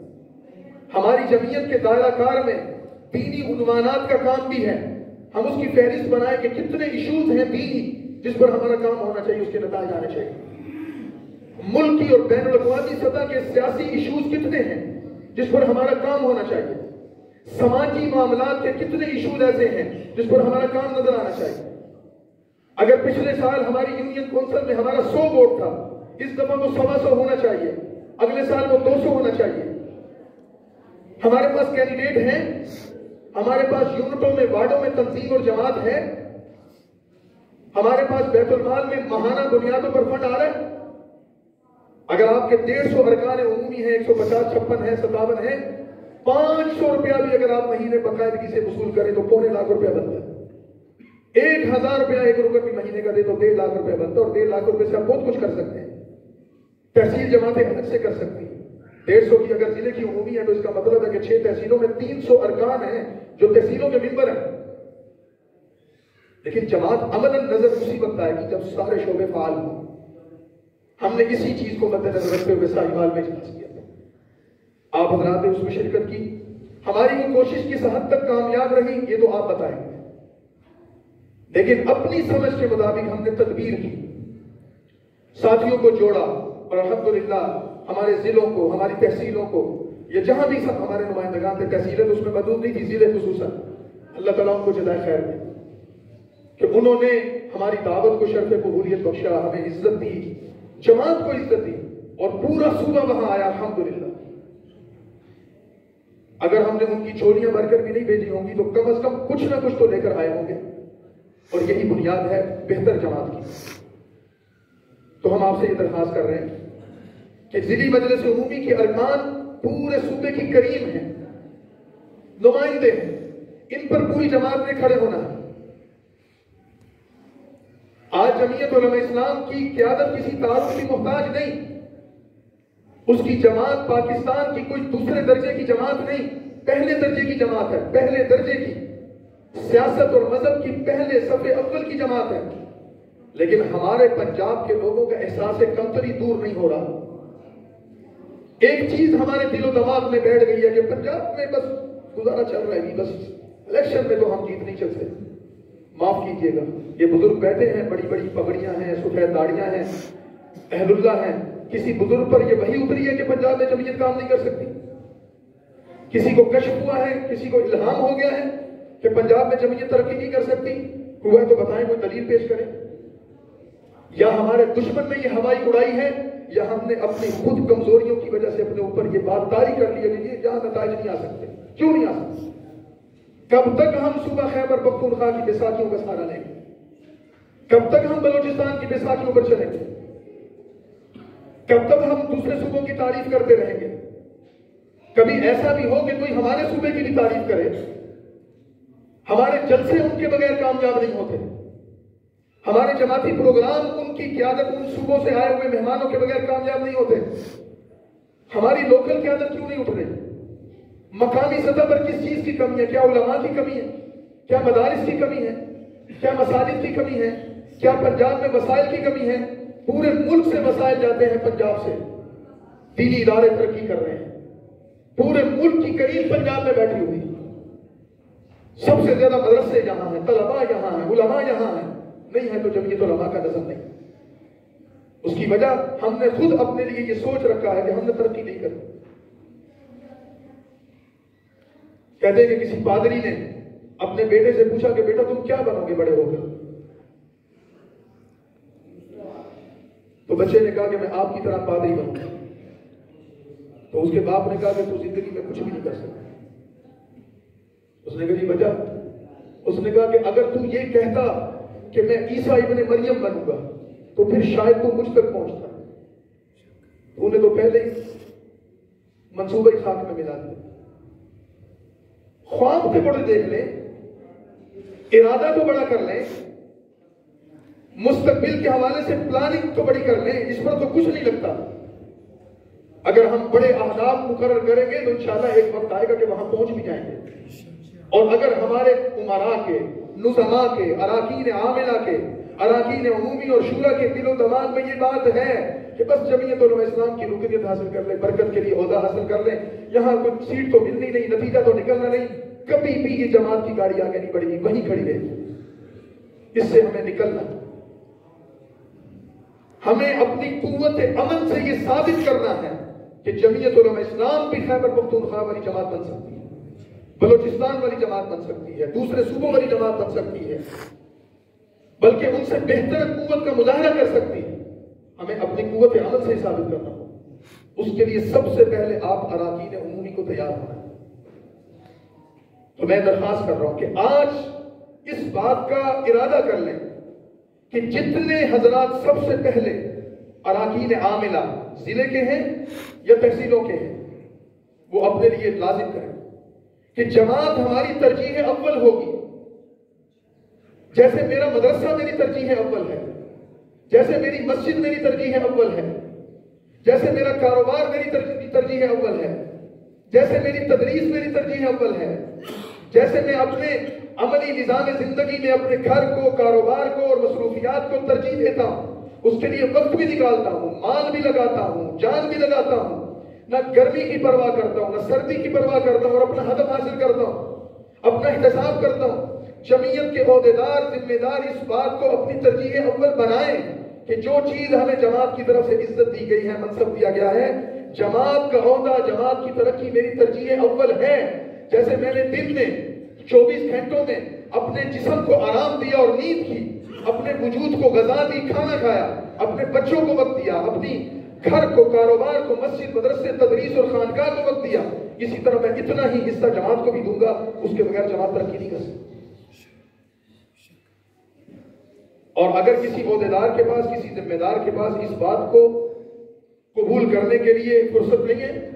ہماری جمعیت کے دائرہ کار میں دینی عنوانات کا کام بھی ہے، ہم اس کی فہرست بنائیں کہ کتنے ایشوز ہیں دینی جس پر ہمارا کام ہونا چاہیے، اس کے نتائج آنے چاہیے۔ ملکی اور بین الاقوامی سطح کے سیاسی ایشوز کتنے ہیں جس پر ہمارا کام ہونا چاہیے۔ سماجی معاملات کے کتنے ایشوز ایسے ہیں جس پر ہمارا کام نظر آنا چاہیے۔ اگر پچھلے سال ہماری یونین کونسل میں ہمارا 100 ووٹ تھا، اس دفعہ وہ 125 ہونا چاہیے، اگلے سال وہ 200 ہونا چاہیے۔ ہمارے پاس کینڈیڈیٹ ہیں، ہمارے پاس یونٹوں میں، وارڈوں میں تنظیم اور جماعت ہے، ہمارے پاس بیت المال میں ماہانہ بنیادوں پر فنڈ آ رہا ہے۔ اگر آپ کے 150 ارکان عمومی ہیں، 150، 56 ہیں، 57 ہیں، 500 روپیہ بھی اگر آپ مہینے باقاعدگی سے وصول کریں تو 2.25 لاکھ روپیہ بنتا ہے۔ 1000 روپیہ 1 روپے بھی مہینے کا دے تو 1.5 لاکھ روپیہ بنتا ہے، اور 1.5 لاکھ روپے سے آپ بہت کچھ کر سکتے ہیں۔ تحصیل جماعتیں الگ سے کر سکتی ہیں۔ 150 کی اگر ضلع کی عمومی ہے تو اس کا مطلب ہے کہ 6 تحصیلوں میں 300 ارکان ہیں جو تحصیلوں کے ممبر ہیں۔ لیکن جماعت عملاً نظر اسی وقت آئے گی جب سارے شعبے فعال ہوں۔ ہم نے اسی چیز کو مد نظر رکھتے ہوئے ساہیوال میں اجلاس کیا تھا، آپ حضرات نے اس میں شرکت کی۔ ہماری وہ کوشش کس حد تک کامیاب رہی یہ تو آپ بتائیں گے، لیکن اپنی سمجھ کے مطابق ہم نے تدبیر کی، ساتھیوں کو جوڑا، اور الحمدللہ ہمارے ضلعوں کو، ہماری تحصیلوں کو، یہ جہاں بھی سب ہمارے نمائندگان تھے، تحصیلیں تو اس میں موجود نہیں تھی، ضلع خصوصاً اللہ تعالیٰ ان کو جزائے خیر دے کہ انہوں نے ہماری دعوت کو شرف قبولیت بخشا، ہمیں عزت دی، جماعت کو عزت دی، اور پورا صوبہ وہاں آیا الحمدللہ۔ اگر ہم نے ان کی چولیاں بھر کر بھی نہیں بھیجی ہوں گی تو کم از کم کچھ نہ کچھ تو لے کر آئے ہوں گے، اور یہی بنیاد ہے بہتر جماعت کی۔ تو ہم آپ سے یہ درخواست کر رہے ہیں کہ ضلعی مجلس عمومی کے ارکان پورے صوبے کی کریم ہیں، نمائندے ہیں، ان پر پوری جماعت نے کھڑے ہونا ہے۔ آج جمعیت علماء اسلام کی قیادت کسی تعارف کی محتاج نہیں، اس کی جماعت پاکستان کی کوئی دوسرے درجے کی جماعت نہیں، پہلے درجے کی جماعت ہے، پہلے درجے کی، سیاست اور مذہب کی پہلے صف اول کی جماعت ہے۔ لیکن ہمارے پنجاب کے لوگوں کا احساس کمتری دور نہیں ہو رہا۔ ایک چیز ہمارے دل و دماغ میں بیٹھ گئی ہے کہ پنجاب میں بس گزارا چل رہا ہے، بس الیکشن میں تو ہم جیت نہیں چلتے۔ معاف کیجیے گا، یہ بزرگ بیٹھے ہیں، بڑی بڑی پگڑیاں ہیں، سفید داڑیاں ہیں، اہل اللہ ہیں، کسی بزرگ پر یہ وحی اتری ہے کہ پنجاب میں جمعیت کام نہیں کر سکتی؟ کسی کو کشف ہوا ہے، کسی کو الہام ہو گیا ہے کہ پنجاب میں جمعیت ترقی نہیں کر سکتی؟ ہوا ہے تو بتائیں، کوئی دلیل پیش کریں۔ یا ہمارے دشمن نے یہ ہوائی اڑائی ہے، یا ہم نے اپنی خود کمزوریوں کی وجہ سے اپنے اوپر یہ بات طاری کر لی ہے کہ یہاں نتائج نہیں آ سکتے۔ کیوں نہیں آ سکتے؟ کب تک ہم صوبہ خیبر پختونخوا کی بیساکھیوں کا سہارا لیں گے؟ کب تک ہم بلوچستان کی بیساکھیوں پر چلیں گے؟ کب تک ہم دوسرے صوبوں کی تعریف کرتے رہیں گے؟ کبھی ایسا بھی ہو کہ کوئی ہمارے صوبے کی بھی تعریف کرے۔ ہمارے جلسے ان کے بغیر کامیاب نہیں ہوتے، ہمارے جماعتی پروگرام ان کی قیادت، ان صوبوں سے آئے ہوئے مہمانوں کے بغیر کامیاب نہیں ہوتے۔ ہماری لوکل قیادت کیوں نہیں اٹھ رہی؟ مقامی سطح پر کس چیز کی کمی ہے؟ کیا علماء کی کمی ہے؟ کیا مدارس کی کمی ہے؟ کیا مساجد کی کمی ہے؟ کیا پنجاب میں وسائل کی کمی ہے؟ پورے ملک سے وسائل جاتے ہیں پنجاب سے، دینی ادارے ترقی کر رہے ہیں، پورے ملک کی قریب پنجاب میں بیٹھی ہوئی، سب سے زیادہ مدرسے یہاں ہیں، طلباء یہاں ہیں، علماء یہاں ہیں۔ نہیں ہے تو جمعیت علماء کا نظم نہیں۔ اس کی وجہ ہم نے خود اپنے لیے یہ سوچ رکھا ہے کہ ہم نے ترقی نہیں کرنی۔ کہتے ہیں کہ کسی پادری نے اپنے بیٹے سے پوچھا کہ بیٹا تم کیا بنو گے بڑے ہو کر؟ تو بچے نے کہا کہ میں آپ کی طرح پادری بنوں گا۔ تو اس کے باپ نے کہا کہ تو زندگی میں کچھ بھی نہیں کر سکتا۔ اس نے کہا جی وجہ؟ اس نے کہا کہ اگر تم یہ کہتا کہ میں عیسیٰ ابن مریم بنوں گا تو پھر شاید تو مجھ تک پہنچتا، تو نے تو پہلے ہی منصوبہ خاک میں ملا دیا۔ خواب سے بڑے دیکھ لیں، ارادہ تو بڑا کر لیں، مستقبل کے حوالے سے پلاننگ تو بڑی کر لیں، اس پر تو کچھ نہیں لگتا۔ اگر ہم بڑے اہداف مقرر کریں گے تو انشاءاللہ ایک وقت آئے گا کہ وہاں پہنچ بھی جائیں گے۔ اور اگر ہمارے امراء کے، نظماء کے، اراکین عاملہ کے، اراکین عمومی اور شورا کے دل و دماغ میں یہ بات ہے کہ بس جمعیت علماء اسلام کی رکنیت حاصل کر لیں، برکت کے لیے عہدہ حاصل کر لیں، یہاں کوئی سیٹ تو ملنی نہیں، نتیجہ تو نکلنا نہیں، کبھی بھی یہ جماعت کی گاڑی آگے نہیں بڑھے گی، وہیں کھڑی رہے گی۔ اس سے ہمیں نکلنا، ہمیں اپنی قوت عمل سے یہ ثابت کرنا ہے کہ جمعیت علماء اسلام بھی خیبر پختونخوا والی جماعت بن سکتی ہے، بلوچستان والی جماعت بن سکتی ہے، دوسرے صوبوں والی جماعت بن سکتی ہے، بلکہ ان سے بہتر قوت کا مظاہرہ کر سکتی ہے۔ ہمیں اپنی قوت عمل سے ثابت کرنا ہو، اس کے لیے سب سے پہلے آپ اراکین عمومی کو تیار ہونا ہے۔ تو میں درخواست کر رہا ہوں کہ آج اس بات کا ارادہ کر لیں کہ جتنے حضرات سب سے پہلے اراکین عاملہ ضلع کے ہیں یا تحصیلوں کے ہیں، وہ اپنے لیے لازم کریں کہ جماعت ہماری ترجیح اول ہوگی۔ جیسے میرا مدرسہ میری ترجیح اول ہے، جیسے میری مسجد میری ترجیح اول ہے، جیسے میرا کاروبار میری ترجیح اول ہے، جیسے میری تدریس میری ترجیح اول ہے، جیسے میں اپنے عملی نظام زندگی میں اپنے گھر کو، کاروبار کو اور مصروفیات کو ترجیح دیتا ہوں، اس کے لیے وقت بھی نکالتا ہوں، مال بھی لگاتا ہوں، جان بھی لگاتا ہوں، نہ گرمی کی پرواہ کرتا ہوں، نہ سردی کی پرواہ کرتا ہوں، اور اپنا ہدف حاصل کرتا ہوں، اپنا احتساب کرتا ہوں۔ جمعیت کے عہدیدار، ذمہ دار اس بات کو اپنی ترجیح اول بنائیں کہ جو چیز ہمیں جماعت کی طرف سے عزت دی گئی ہے، منصب دیا گیا ہے، جماعت کا عہدہ، جماعت کی ترقی میری ترجیح اول ہے۔ جیسے میں نے دن میں 24 گھنٹوں میں اپنے جسم کو آرام دیا اور نیند کی، اپنے وجود کو غذا دی، کھانا کھایا، اپنے بچوں کو وقت دیا، اپنی گھر کو، کاروبار کو، مسجد، مدرسے، تدریس اور خانقاہ کو وقت دیا، اسی طرح میں اتنا ہی حصہ جماعت کو بھی دوں گا۔ اس کے بغیر جماعت ترقی نہیں کر سکتی۔ اور اگر کسی عہدیدار کے پاس، کسی ذمہ دار کے پاس اس بات کو قبول کرنے کے لیے فرصت نہیں ہے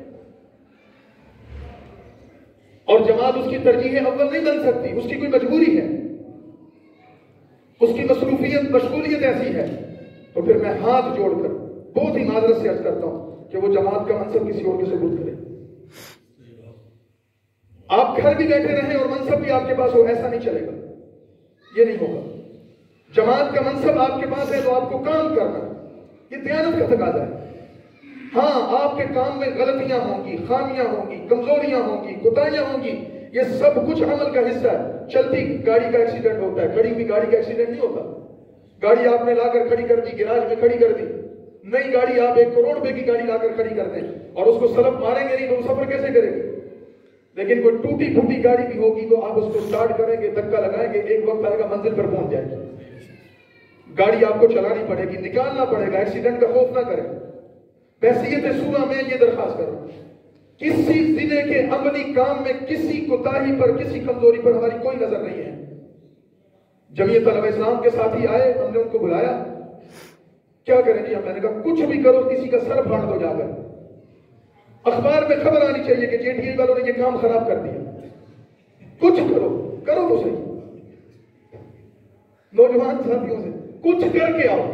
اور جماعت اس کی ترجیح اول نہیں بن سکتی، اس کی کوئی مجبوری ہے، اس کی مصروفیت، مشغولیت ایسی ہے، تو پھر میں ہاتھ جوڑ کر بہت ہی معذرت سے عرض کرتا ہوں کہ وہ جماعت کا منصب کسی اور کے سپرد کرے. آپ گھر بھی بیٹھے رہیں اور منصب بھی آپ کے پاس ہو، ایسا نہیں چلے گا، یہ نہیں ہوگا. جماعت کا منصب آپ کے پاس ہے تو آپ کو کام کرنا، یہ دیانت کا تقاضا ہے. ہاں آپ کے کام میں غلطیاں ہوں گی، خامیاں ہوں گی، کمزوریاں ہوں گی، کوتاہیاں ہوں گی، یہ سب کچھ عمل کا حصہ ہے. چلتی گاڑی کا ایکسیڈنٹ ہوتا ہے، کھڑی ہوئی گاڑی کا ایکسیڈنٹ نہیں ہوتا. گاڑی آپ نے لا کر کھڑی کر دی، گراج میں کھڑی کر دی. نئی گاڑی آپ 1 کروڑ روپے کی گاڑی لا کر کھڑی کر دیں اور اس کو سلف ماریں گے نہیں تو سفر کیسے کریں گے؟ لیکن کوئی ٹوٹی پھوٹی گاڑی بھی ہوگی تو آپ اس کو سٹارٹ کریں گے، دھکا لگائیں گے، ایک وقت آئے گا منزل پر پہنچ جائے گی. گاڑی آپ کو چلانی پڑے گی، نکالنا پڑے گا، ایکسیڈنٹ کا خوف نہ کریں. بحیثیت سورہ میں یہ درخواست کروں، کسی ضلع کے عملی کام میں کسی کوتاہی پر، کسی کمزوری پر ہماری کوئی نظر نہیں ہے. جمعیت علماء اسلام کے ساتھی آئے، ہم نے ان کو بلایا، کیا کریں جی؟ میں نے کہا کچھ بھی کرو، کسی کا سر پھاڑ دو جا کر. اخبار میں خبر آنی چاہیے کہ جے ٹی اے والوں نے یہ کام خراب کر دیا. کچھ کرو، کرو تو صحیح. نوجوان ساتھیوں سے کچھ کر کے آؤ.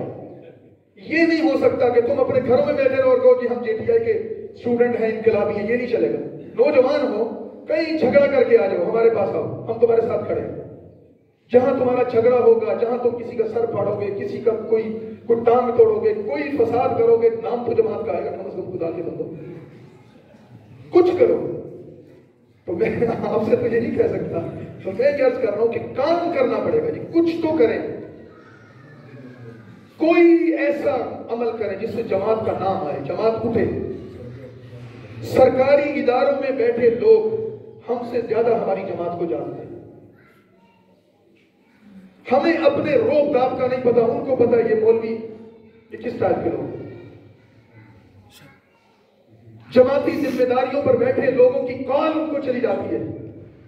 یہ نہیں ہو سکتا کہ تم اپنے گھروں میں بیٹھے رہو اور کہو کہ ہم جے ٹی آئی کے اسٹوڈنٹ ہیں، انقلابی ہیں. یہ نہیں چلے گا. نوجوان ہو، کہیں جھگڑا کر کے آ جاؤ، ہمارے پاس آؤ، ہم تمہارے ساتھ کھڑے ہیں. جہاں تمہارا جھگڑا ہوگا، جہاں تم کسی کا سر پھاڑو گے، کسی کا کوئی ٹانگ توڑو گے، کوئی فساد کرو گے، نام تو جماعت کا آئے گا. کم از کم خدا کے بندو کچھ کرو. تو میں آپ سے تو یہ نہیں کہہ سکتا، تو میں یہ عرض کر رہا ہوں کہ کام کرنا پڑے گا جی. کچھ تو کریں، کوئی ایسا عمل کریں جس سے جماعت کا نام آئے، جماعت اٹھے. سرکاری اداروں میں بیٹھے لوگ ہم سے زیادہ ہماری جماعت کو جانتے ہیں. ہمیں اپنے روب داب کا نہیں پتا، ان کو پتا ہے یہ مولوی یہ کس ٹائپ کے لوگ. جماعتی ذمہ داریوں پر بیٹھے لوگوں کی کال ان کو چلی جاتی ہے،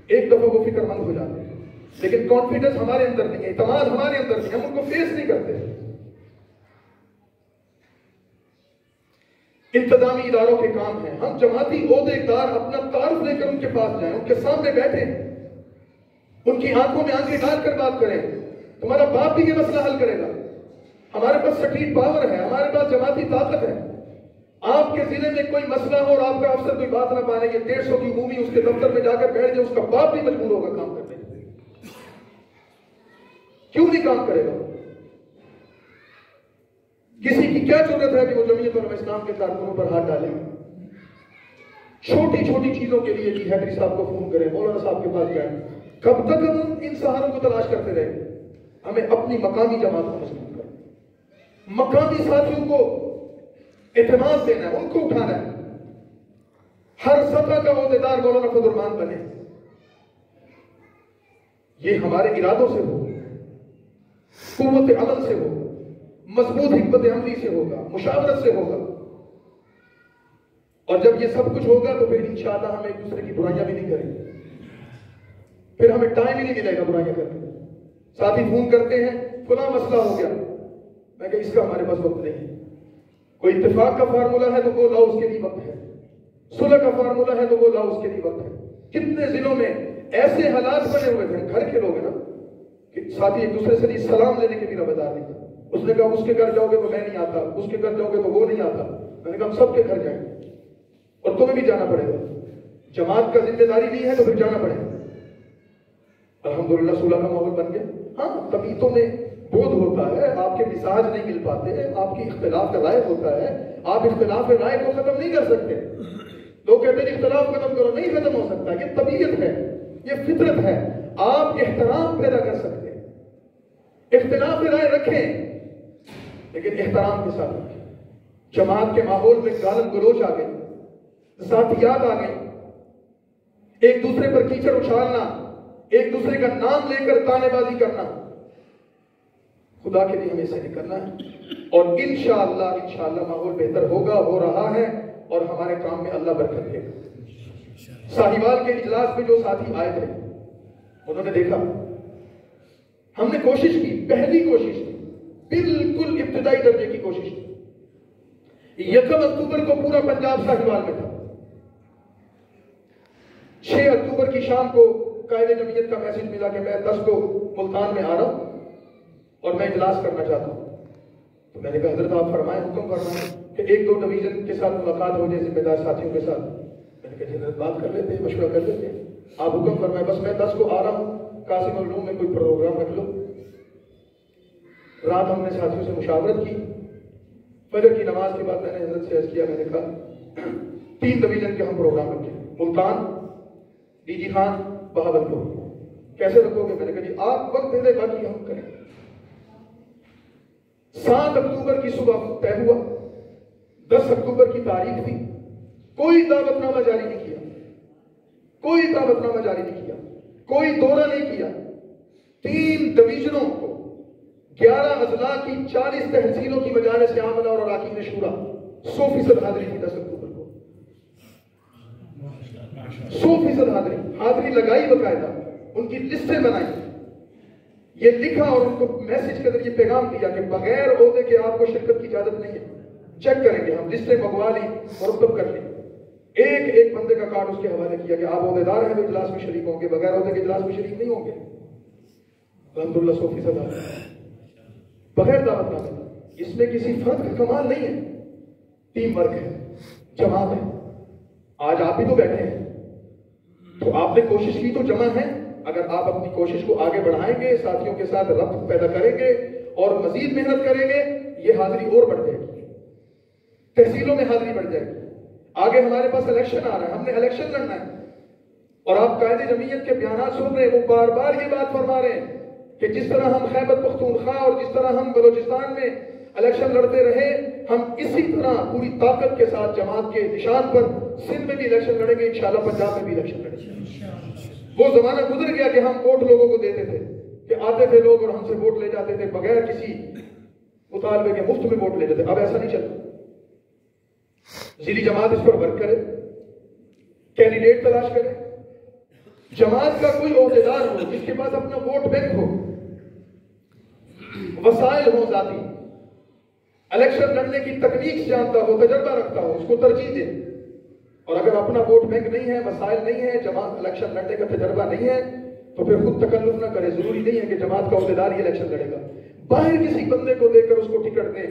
ایک دفعہ وہ فکر مند ہو جاتے ہیں. لیکن کانفیڈنس ہمارے اندر نہیں ہے، اعتماد ہمارے اندر نہیں ہے، ہم ان کو فیس نہیں کرتے. انتظامی اداروں کے کام ہیں، ہم جماعتی عہدیدار اپنا تعارف لے کر ان کے پاس جائیں، ان کے سامنے بیٹھیں، ان کی آنکھوں میں آنکھیں ڈال کر بات کریں. تمہارا باپ بھی یہ مسئلہ حل کرے گا. ہمارے پاس سٹریٹ پاور ہے، ہمارے پاس جماعتی طاقت ہے. آپ کے ضلع میں کوئی مسئلہ ہو اور آپ کا افسر کوئی بات نہ پانے، یہ 150 کی عمومی اس کے دفتر میں جا کر بیٹھ جائے، اس کا باپ بھی مجبور ہوگا کام کرنے. کیوں نہیں کام کرے گا؟ کسی کی کیا ضرورت ہے کہ وہ جمعیت علماء اسلام کے کارکنوں پر ہاتھ ڈالے؟ چھوٹی چھوٹی چیزوں کے لیے جی حیدری صاحب کو فون کریں، مولانا صاحب کے پاس جائیں. کب تک ہم ان سہاروں کو تلاش کرتے رہے؟ ہمیں اپنی مقامی جماعت کو مضبوط کرنا، مقامی ساتھیوں کو اعتماد دینا ہے، ان کو اٹھانا ہے. ہر سطح کا عہدیدار مولانا فضل الرحمان بنے. یہ ہمارے ارادوں سے ہو، قوت عمل سے ہو، مضبوط حکمت عملی سے ہوگا، مشاورت سے ہوگا. اور جب یہ سب کچھ ہوگا تو پھر انشاءاللہ ہم ایک دوسرے کی برائیاں بھی نہیں کریں گے. پھر ہمیں ٹائم ہی نہیں ملے گا برائیاں کرنے. ساتھی فون کرتے ہیں فلاں مسئلہ ہو گیا، میں کہ اس کا ہمارے پاس وقت نہیں ہے. کوئی اتفاق کا فارمولہ ہے تو وہ لاؤ، اس کے لیے وقت ہے. صلح کا فارمولہ ہے تو وہ لاؤ، اس کے لیے وقت ہے. کتنے ضلعوں میں ایسے حالات بنے ہوئے تھے، گھر کے لوگ ہیں نا، کہ ساتھی ایک دوسرے سے نہیں سلام لینے کے بھی ربدار نہیں تھا. اس نے کہا اس کے گھر جاؤ گے تو میں نہیں آتا، اس کے گھر جاؤ گے تو وہ نہیں آتا. میں نے کہا ہم سب کے گھر جائیں گے اور تمہیں بھی جانا پڑے گا. جماعت کا ذمہ داری نہیں ہے تو پھر جانا پڑے گا. الحمدللہ صلح کا ماحول بن گیا. ہاں طبیعتوں میں بودھ ہوتا ہے، آپ کے مزاج نہیں مل پاتے، آپ کی اختلاف کا رائے ہوتا ہے. آپ اختلاف رائے کو ختم نہیں کر سکتے. لوگ کہتے ہیں اختلاف ختم کرو، نہیں ختم ہو سکتا. یہ طبیعت ہے، یہ فطرت ہے. آپ احترام پیدا کر سکتے ہیں. اختلاف رائے رکھیں لیکن احترام کے ساتھ رکھیں. جماعت کے ماحول میں گالم گلوچ آ گئی، ذاتیات آ گئی، ایک دوسرے پر کیچڑ اچھالنا، ایک دوسرے کا نام لے کر تانے بازی کرنا، خدا کے لیے ہمیں سے نکلنا ہے. اور انشاءاللہ ماحول بہتر ہوگا، ہو رہا ہے، اور ہمارے کام میں اللہ برکت دے گا. ساہیوال کے اجلاس میں جو ساتھی آئے تھے انہوں نے دیکھا ہم نے کوشش کی، پہلی کوشش کی، بالکل ابتدائی درجے کی کوشش کی. 1 اکتوبر کو پورا پنجاب ساہیوال میں تھا. 6 اکتوبر کی شام کو قائد جمعیت کا میسج ملا کہ میں 10 کو ملتان میں آ رہا ہوں اور میں اجلاس کرنا چاہتا ہوں. تو میں نے کہا حضرت آپ فرمائیں، حکم فرمائیں. کہ 1-2 ڈویژن کے ساتھ ملاقات ہو جائے ذمہ دار ساتھیوں کے ساتھ. میں نے کہا جنرل بات کر لیتے ہیں, مشورہ کر لیتے ہیں, آپ حکم فرمائیں. بس میں 10 کو آ رہا ہوں, قاسم العلوم میں کوئی پروگرام رکھ لو. رات ہم نے ساتھیوں سے مشاورت کی. فجر کی نماز کے بعد میں نے حضرت سے عرض کیا, میں نے کہا 3 ڈویژن کے ہم پروگرام رکھیں, ملتان, ڈی جی خان, بہاولپور. کیسے رکھو گے؟ میں نے کہا جی آپ وقت دے دیں, باقی ہم کریں. 7 اکتوبر کی صبح طے ہوا, 10 اکتوبر کی تاریخ تھی. کوئی دعوت نامہ جاری نہیں کیا, کوئی دعوت نامہ جاری نہیں کیا, کوئی دورہ نہیں کیا. 3 ڈویژنوں کو 11 اضلاع کی 40 تحصیلوں کی مجالس عاملہ اور اراکین شورا 100% حاضری تھی 10 اکتوبر کو. 100% حاضری لگائی, باقاعدہ ان کی لسٹیں بنائی, یہ لکھا اور ان کو میسج کے ذریعے پیغام دیا کہ بغیر عہدے کے آپ کو شرکت کی اجازت نہیں ہے. چیک کریں گے ہم, لسٹیں منگوا لی, مرتب کر لی. ایک بندے کا کارڈ اس کے حوالے کیا کہ آپ عہدے دار ہیں تو اجلاس میں شریک ہوں گے, بغیر عہدے کے اجلاس میں شریک نہیں ہوں گے. الحمدللہ 100% بغیر دعوت نامے. اس میں کسی فرد کا کمال نہیں ہے, ٹیم ورک ہے, جماعت ہے. آج آپ بھی تو بیٹھے ہیں, تو آپ نے کوشش کی تو جمع ہے. اگر آپ اپنی کوشش کو آگے بڑھائیں گے, ساتھیوں کے ساتھ ربط پیدا کریں گے اور مزید محنت کریں گے, یہ حاضری اور بڑھ جائے گی, تحصیلوں میں حاضری بڑھ جائے گی. آگے ہمارے پاس الیکشن آ رہا ہے, ہم نے الیکشن لڑنا ہے. اور آپ قائد جمعیت کے بیانات سن رہے ہیں, وہ بار بار یہ بات فرما رہے ہیں کہ جس طرح ہم خیبر پختونخوا اور جس طرح ہم بلوچستان میں الیکشن لڑتے رہے, ہم اسی طرح پوری طاقت کے ساتھ جماعت کے نشان پر سندھ میں بھی الیکشن لڑیں گے, انشاءاللہ پنجاب میں بھی الیکشن لڑیں گے. وہ زمانہ گزر گیا کہ ہم ووٹ لوگوں کو دیتے تھے, کہ آتے تھے لوگ اور ہم سے ووٹ لے جاتے تھے بغیر کسی مطالبے کے, مفت میں ووٹ لے جاتے. اب ایسا نہیں چلتا. ذیلی جماعت اس پر ورک کرے, کینڈیڈیٹ تلاش کرے, جماعت کا کوئی عہدیدار ہو جس کے پاس اپنا ووٹ بینک ہو, وسائل ہو ذاتی, الیکشن لڑنے کی تکنیک جانتا ہو, تجربہ رکھتا ہو, اس کو ترجیح دے. اور اگر اپنا ووٹ بینک نہیں ہے, وسائل نہیں ہے, جماعت الیکشن لڑنے کا تجربہ نہیں ہے, تو پھر خود تکلف نہ کرے. ضروری نہیں ہے کہ جماعت کا عہدیدار ہی الیکشن لڑے گا. باہر کسی بندے کو دے کر اس کو ٹکٹ دیں,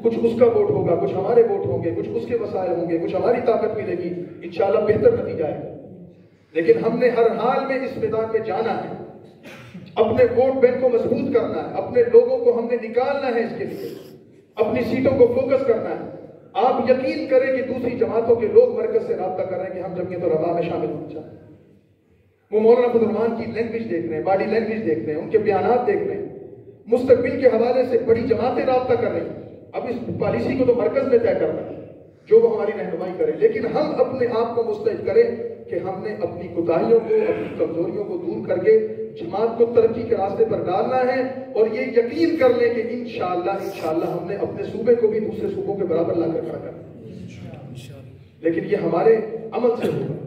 کچھ اس کا ووٹ ہوگا, کچھ ہمارے ووٹ ہوں گے, کچھ اس کے وسائل ہوں گے, کچھ ہماری طاقت ملے گی, انشاءاللہ بہتر نتیجہ آئے گا. لیکن ہم نے ہر حال میں اس میدان میں جانا ہے, اپنے ووٹ بینک کو مضبوط کرنا ہے, اپنے لوگوں کو ہم نے نکالنا ہے, اس کے لیے اپنی سیٹوں کو فوکس کرنا ہے. آپ یقین کریں کہ دوسری جماعتوں کے لوگ مرکز سے رابطہ کر رہے ہیں کہ ہم جمعیت العلماء میں شامل ہونا چاہتے ہیں. وہ مولانا فضل الرحمان کی لینگویج دیکھ رہے ہیں, باڈی لینگویج دیکھ رہے ہیں, ان کے بیانات دیکھ رہے ہیں, مستقبل کے حوالے سے بڑی جماعتیں رابطہ کر رہی ہیں. اب اس پالیسی کو تو مرکز میں طے کرنا ہے جو وہ ہماری رہنمائی کرے, لیکن ہم اپنے آپ کو مستعد کریں کہ ہم نے اپنی کوتاہیوں کو, اپنی کمزوریوں کو دور کر کے جماعت کو ترقی کے راستے پر ڈالنا ہے. اور یہ یقین کر لیں کہ انشاءاللہ ہم نے اپنے صوبے کو بھی دوسرے صوبوں کے برابر لا کر کھڑا کرنا ہے, لیکن یہ ہمارے عمل سے ہوگا.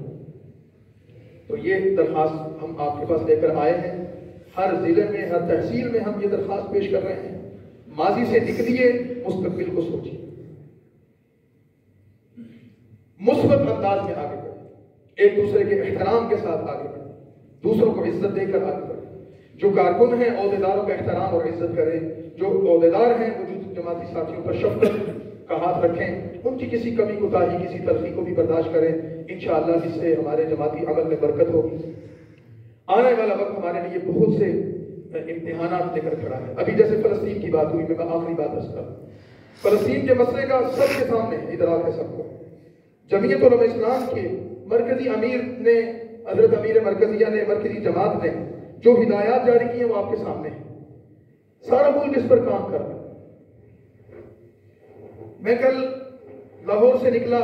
تو یہ درخواست ہم آپ کے پاس لے کر آئے ہیں. ہر ضلع میں, ہر تحصیل میں ہم یہ درخواست پیش کر رہے ہیں, ماضی سے نکلیے, مستقبل کو سوچیے, مثبت انداز میں آگے بڑھیں, ایک دوسرے کے احترام کے ساتھ آگے بڑھیں, دوسروں کو عزت دے کر آگے بڑھیں. جو کارکن ہیں عہدیداروں کا احترام اور عزت کریں, جو عہدیدار ہیں موجود جماعتی ساتھیوں پر شفقت کا ہاتھ رکھیں, ان کی کسی کمی کوتاہی, کسی تلخی کو بھی برداشت کریں. انشاءاللہ اس سے ہمارے جماعتی عمل میں برکت ہوگی. آنے والا وقت ہمارے لیے بہت سے امتحانات لے کر کھڑا ہے. ابھی جیسے فلسطین کی بات ہوئی, میں آخری بات عرض کروں. فلسطین کے مسئلے کا سب کے سامنے ادراک ہے سب کو. جمعیت علماء اسلام کے مرکزی امیر نے, حضرت امیر مرکزیہ نے, مرکزی جماعت نے جو ہدایات جاری کی ہیں وہ آپ کے سامنے ہیں. سارا ملک اس پر کام کر رہا ہے. میں کل لاہور سے نکلا,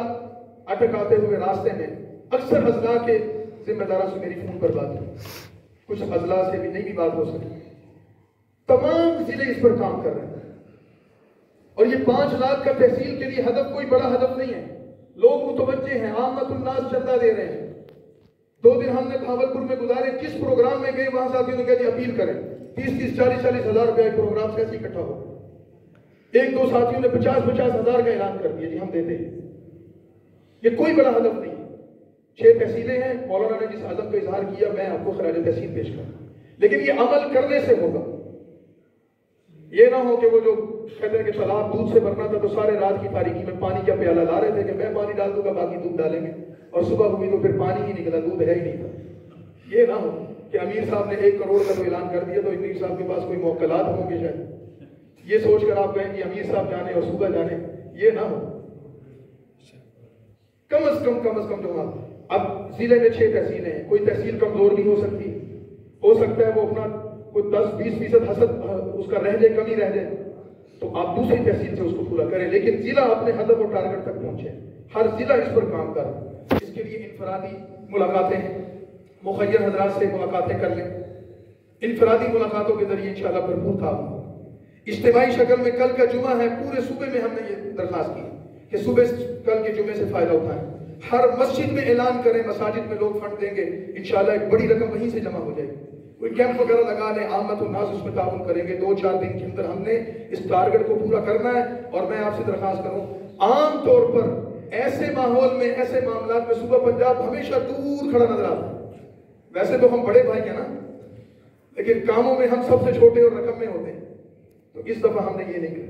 اٹک آتے ہوئے راستے میں اکثر اضلاع کے ذمہ داروں سے میری فون پر بات ہوئی, کچھ اضلاع سے بھی نہیں بھی بات ہو سکی. تمام ضلع اس پر کام کر رہے ہیں. اور یہ 5 لاکھ کا تحصیل کے لیے ہدف کوئی بڑا ہدف نہیں ہے. لوگ متوجہ ہیں, عامت الناس چندہ دے رہے ہیں. 2 دن ہم نے بھاولپور میں گزارے, جس پروگرام میں گئے وہاں ساتھیوں نے کہا جی اپیل کریں, 30-30, 40-40 ہزار روپے پروگرام سے ایسے اکٹھا ہو. 1-2 ساتھیوں نے 50-50 ہزار کا اعلان کر دیا, جی ہم دیتے ہیں. یہ کوئی بڑا ہدف نہیں ہے. 6 تحصیلیں ہیں, مولانا نے جس عزم کا اظہار کیا, میں آپ کو خراج تحصیل پیش کروں, لیکن یہ عمل کرنے سے ہوگا. یہ نہ ہو کہ وہ جو کہتے ہیں کہ تالاب دودھ سے بھرنا تھا تو سارے رات کی تاریکی میں پانی کا پیالہ لا رہے تھے کہ میں پانی ڈال دوں گا باقی دودھ ڈالیں گے، اور صبح ہوئی تو پھر پانی ہی نکلا، دودھ ہے ہی نہیں تھا۔ یہ نہ ہو کہ امیر صاحب نے 1 کروڑ کا تو اعلان کر دیا تو امیر صاحب کے پاس کوئی موکلات ہوں گے شاید، یہ سوچ کر آپ کہیں کہ امیر صاحب جانے اور صبح جانے، یہ نہ ہو۔ کم از کم جو اب ضلع میں 6 تحصیلیں ہیں، کوئی تحصیل کمزور بھی ہو سکتی، ہو سکتا ہے وہ اپنا کوئی 10-20% حسد اس کا رہ جائے، کمی رہ جائے، تو آپ دوسری تحصیل سے اس کو پورا کریں، لیکن ضلع اپنے ہدف اور ٹارگٹ تک پہنچے، ہر ضلع اس پر کام کرے۔ اس کے لیے انفرادی ملاقاتیں ہیں، مخیر حضرات سے ملاقاتیں کر لیں، انفرادی ملاقاتوں کے ذریعے انشاءاللہ بھرپور تعاون ہو۔ اجتماعی شکل میں کل کا جمعہ ہے، پورے صوبے میں ہم نے یہ درخواست کی کہ صبح کل کے جمعے سے فائدہ اٹھائیں، ہر مسجد میں اعلان کریں، مساجد میں لوگ فنڈ دیں گے، انشاءاللہ ایک بڑی رقم وہیں سے جمع ہو جائے گی۔ کوئی کیمپ وغیرہ لگا لیں، عامت الناس اس میں تعاون کریں گے، 2-4 دن کے اندر ہم نے اس ٹارگٹ کو پورا کرنا ہے۔ اور میں آپ سے درخواست کروں، عام طور پر ایسے ماحول میں، ایسے معاملات میں صوبہ پنجاب ہمیشہ دور کھڑا نظر آتا ہے۔ ویسے تو ہم بڑے بھائی ہیں نا، لیکن کاموں میں ہم سب سے چھوٹے اور رقم میں ہوتے ہیں، تو اس دفعہ ہم نے یہ نہیں کیا۔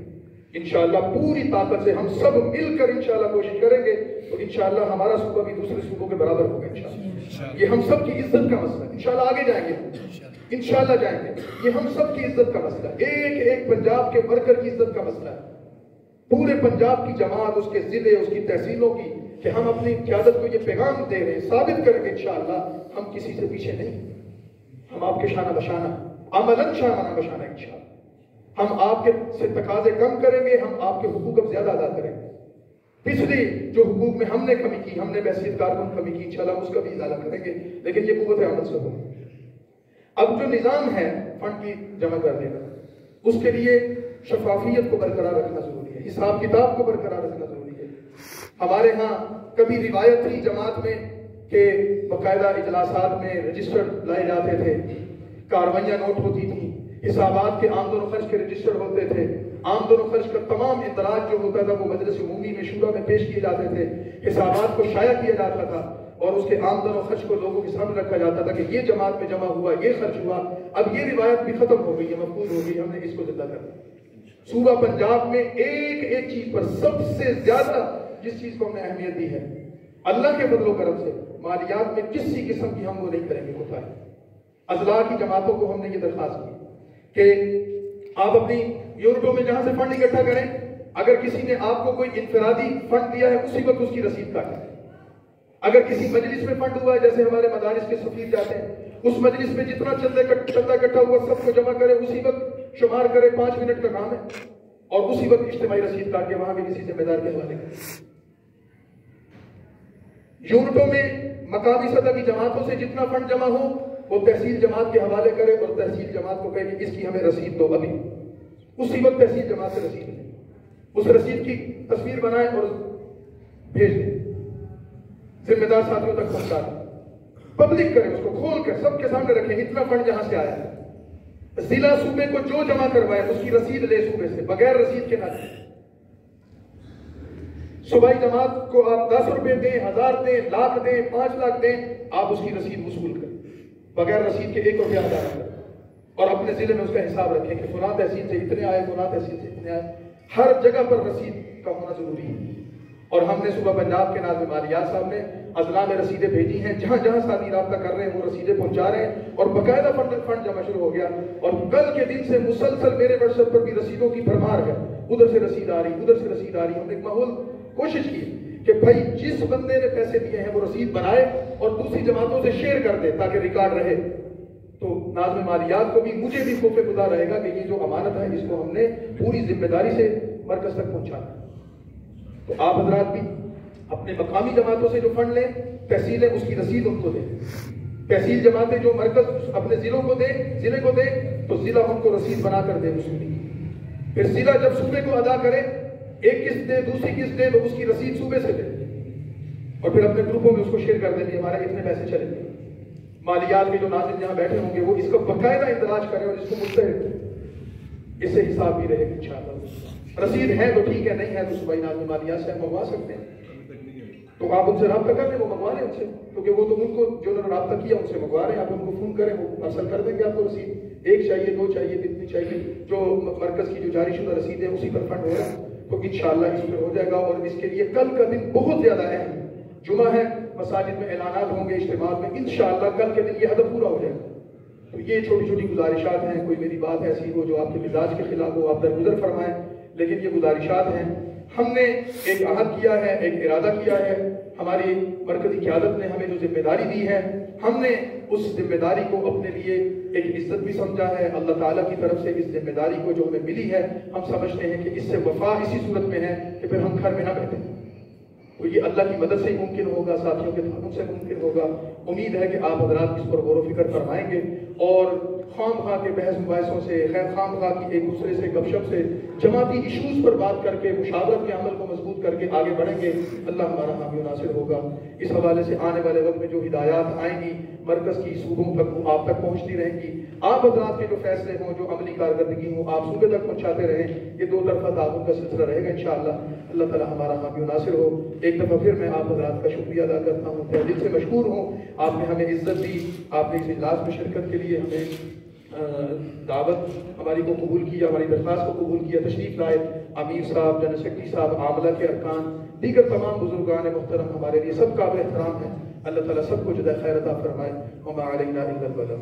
انشاءاللہ پوری طاقت سے ہم سب مل کر انشاءاللہ کوشش کریں گے، تو انشاءاللہ ہمارا صوبہ بھی دوسرے صوبوں کے برابر ہوگا انشاءاللہ۔ یہ ہم سب کی عزت کا مسئلہ ہے، انشاءاللہ آگے جائیں گے، انشاءاللہ جائیں گے، یہ ہم سب کی عزت کا مسئلہ ہے، ایک پنجاب کے ورکر کی عزت کا مسئلہ ہے، پورے پنجاب کی جماعت، اس کے ضلع، اس کی تحصیلوں کی، کہ ہم اپنی قیادت کو یہ پیغام دے رہے ہیں، ثابت کریں گے انشاءاللہ ہم کسی سے پیچھے نہیں، ہم آپ کے شانہ بشانہ، عملاً شانہ بشانہ انشاءاللہ، ہم آپ کے سے تقاضے کم کریں گے، ہم آپ کے حقوق اب زیادہ ادا کریں گے۔ پچھلی جو حقوق میں ہم نے کمی کی، ہم نے بحثیت کارکن کمی کی، انشاءاللہ اس کا بھی ازالہ کریں گے، لیکن یہ قوت عمل سے ہوگا۔ اب جو نظام ہے فنڈ کی جمع کرنے کا، اس کے لیے شفافیت کو برقرار رکھنا ضروری ہے، حساب کتاب کو برقرار رکھنا ضروری ہے۔ ہمارے ہاں کبھی روایت تھی جماعت میں کہ باقاعدہ اجلاسات میں رجسٹر لائے جاتے تھے، کاروائیاں نوٹ ہوتی تھیں، حسابات کے آمدن و خرچ کے رجسٹر ہوتے تھے، آمدن و خرچ کا تمام اندراج جو ہوتا تھا وہ مجلس عمومی میں شورا میں پیش کیے جاتے تھے، حسابات کو شائع کیا جاتا تھا، اور اس کے آمدن و خرچ کو لوگوں کے سامنے رکھا جاتا تھا کہ یہ جماعت میں جمع ہوا، یہ خرچ ہوا۔ اب یہ روایت بھی ختم ہو گئی ہے، مفقود ہو گئی، ہم نے اس کو زندہ کرنا۔ صوبہ پنجاب میں ایک چیز پر سب سے زیادہ جس چیز کو ہم نے اہمیت دی ہے، اللہ کے فضل و کرم سے مالیات میں کسی قسم کی ہم وہ نہیں کریں گے کوتاہی۔ اضلاع کی جماعتوں کو ہم نے یہ درخواست کی کہ آپ اپنی یونٹوں میں جہاں سے فنڈ اکٹھا کریں، اگر کسی نے آپ کو کوئی انفرادی فنڈ دیا ہے اسی وقت اس کی رسید کاٹیں۔ اگر کسی مجلس میں فنڈ ہوا ہے، جیسے ہمارے مدارس کے سفیر جاتے ہیں، اس مجلس میں جتنا چندہ اکٹھا ہوا سب کو جمع کرے، اسی وقت شمار کرے، 5 منٹ کا کام ہے، اور اسی وقت اجتماعی رسید کاٹ کے وہاں بھی کسی ذمہ دار کے حوالے کریں۔ یونٹوں میں مقامی سطح کی جماعتوں سے جتنا فنڈ جمع ہو وہ تحصیل جماعت کے حوالے کرے، اور تحصیل جماعت کو کہے کہ اس کی ہمیں رسید دو، ابھی اسی وقت تحصیل جماعت سے رسید لیں، اس رسید کی تصویر بنائیں اور بھیج دیں، ذمہ دار ساتھیوں تک پہنچا دیں، پبلک کریں، اس کو کھول کر سب کے سامنے رکھیں، اتنا فنڈ جہاں سے آیا ہے، ضلع صوبے کو جو جمع کروائے اس کی رسید لے صوبے سے، بغیر رسید کے نہ دیں۔ صوبائی جماعت کو آپ 10 روپے دیں، 1000 دیں، لاکھ دیں، 5 لاکھ دیں، آپ اس کی رسید وصول کریں، بغیر رسید کے 1 روپیہ ادا کریں، اور اپنے ضلع میں اس کا حساب رکھیں کہ فلاں تحصیل سے اتنے آئے، فلاں تحصیل سے اتنے آئے، ہر جگہ پر رسید کا ہونا ضروری ہے۔ اور ہم نے صوبہ پنجاب کے ناظم مالیات صاحب نے اضلاع میں رسیدیں بھیجی ہیں، جہاں جہاں ساتھی رابطہ کر رہے ہیں وہ رسیدیں پہنچا رہے ہیں، اور باقاعدہ فنڈ جمع شروع ہو گیا، اور کل کے دن سے مسلسل میرے واٹس ایپ پر بھی رسیدوں کی بھرمار ہے، ادھر سے رسید آ رہی، ادھر سے رسید آ رہی۔ ہم نے ایک ماحول کوشش کی کہ بھائی جس بندے نے پیسے دیے ہیں وہ رسید بنائے اور دوسری جماعتوں سے شیئر کر دے تاکہ ریکارڈ رہے، تو ناظم مالیات کو بھی، مجھے بھی خوف خدا رہے گا کہ یہ جو امانت ہے اس کو ہم نے پوری ذمہ داری سے مرکز تک پہنچانا۔ تو آپ حضرات بھی اپنے مقامی جماعتوں سے جو فنڈ لیں، تحصیلیں اس کی رسید ان کو دیں، تحصیل جماعتیں جو مرکز اپنے ضلعوں کو دیں، ضلع کو دیں، تو ضلع ان کو رسید بنا کر دے وصولی، پھر ضلع جب صوبے کو ادا کرے، ایک قسط دے، دوسری قسط دے، تو اس کی رسید صوبے سے دے، اور پھر اپنے گروپوں میں اس کو شیئر کر دیں کہ ہمارے اتنے پیسے چلیں گے۔ مالیات کے جو ناظرین جہاں بیٹھے ہوں گے وہ اس کا باقاعدہ اندراج کریں اور اس کو مستحق کریں، اس سے حساب بھی رہے گا انشاءاللہ۔ رسید ہے تو ٹھیک ہے، نہیں ہے تو صوبائی ناظم مالیات سے ہم منگوا سکتے ہیں، تو آپ ان سے رابطہ کر لیں، وہ منگوا لیں ان سے، کیونکہ وہ تو ان کو جو انہوں نے رابطہ کیا ان سے منگوا رہے ہیں، آپ ان کو فون کریں، وہ ارسل کر دیں گے آپ کو رسید۔ 1 چاہیے 2 چاہیے کتنی چاہیے، جو مرکز کی جو جاری شدہ رسید ہے اسی پر فنڈ ہو رہا ہے، تو انشاءاللہ اس پر ہو جائے گا۔ اور اس کے لیے کل کا دن بہت زیادہ اہم ہے، جمعہ ہے، مساجد میں اعلانات ہوں گے، اجتماعات میں، انشاءاللہ کل کے دن یہ ہدف پورا ہو جائے گا۔ تو یہ چھوٹی چھوٹی گزارشات ہیں، کوئی میری بات ایسی ہو جو آپ کے مزاج کے خلاف ہو آپ درگزر فرمائیں، لیکن یہ گزارشات ہیں۔ ہم نے ایک عہد کیا ہے، ایک ارادہ کیا ہے، ہماری مرکزی قیادت نے ہمیں جو ذمہ داری دی ہے، ہم نے اس ذمہ داری کو اپنے لیے ایک عزت بھی سمجھا ہے۔ اللہ تعالیٰ کی طرف سے اس ذمہ داری کو جو ہمیں ملی ہے، ہم سمجھتے ہیں کہ اس سے وفا اسی صورت میں ہے کہ پھر ہم گھر میں نہ بیٹھیں، تو یہ اللہ کی مدد سے ہی ممکن ہوگا، ساتھیوں کے تعاون سے ممکن ہوگا۔ امید ہے کہ آپ حضرات اس پر غور و فکر فرمائیں گے اور خام خواہ کے بحث مباحثوں سے، خیر خام خواہ کی ایک دوسرے سے گپ شپ سے، جماعتی ایشوز پر بات کر کے، مشاورت کے عمل کو مضبوط کر کے آگے بڑھیں گے۔ اللہ ہمارا حامی و ناصر ہوگا۔ اس حوالے سے آنے والے وقت میں جو ہدایات آئیں گی مرکز کی صوبوں تک، وہ آپ تک پہنچتی رہیں گی۔ آپ حضرات کے جو فیصلے ہوں، جو عملی کارکردگی ہوں، آپ صوبے تک پہنچاتے رہیں۔ یہ 2 طرفہ تعاون کا سلسلہ رہے گا انشاءاللہ۔ اللہ تعالی ہمارا حامی و ناصر ہو۔ ایک دفعہ پھر میں آپ حضرات کا شکریہ ادا کرتا ہوں، تہ دل سے مشکور ہوں۔ آپ نے ہمیں عزت دی، آپ نے اس اجلاس میں شرکت کے لیے ہمیں دعوت ہماری کو قبول کیا، ہماری درخواست کو قبول کیا، تشریف لائے۔ امیر صاحب، جنرل سیکرٹری صاحب، عاملہ کے ارکان، دیگر تمام بزرگان محترم ہمارے لیے سب قابل احترام ہیں۔ اللہ تعالیٰ سب کو جزائے خیر عطا فرمائے۔ وما علینا الا البلاغ۔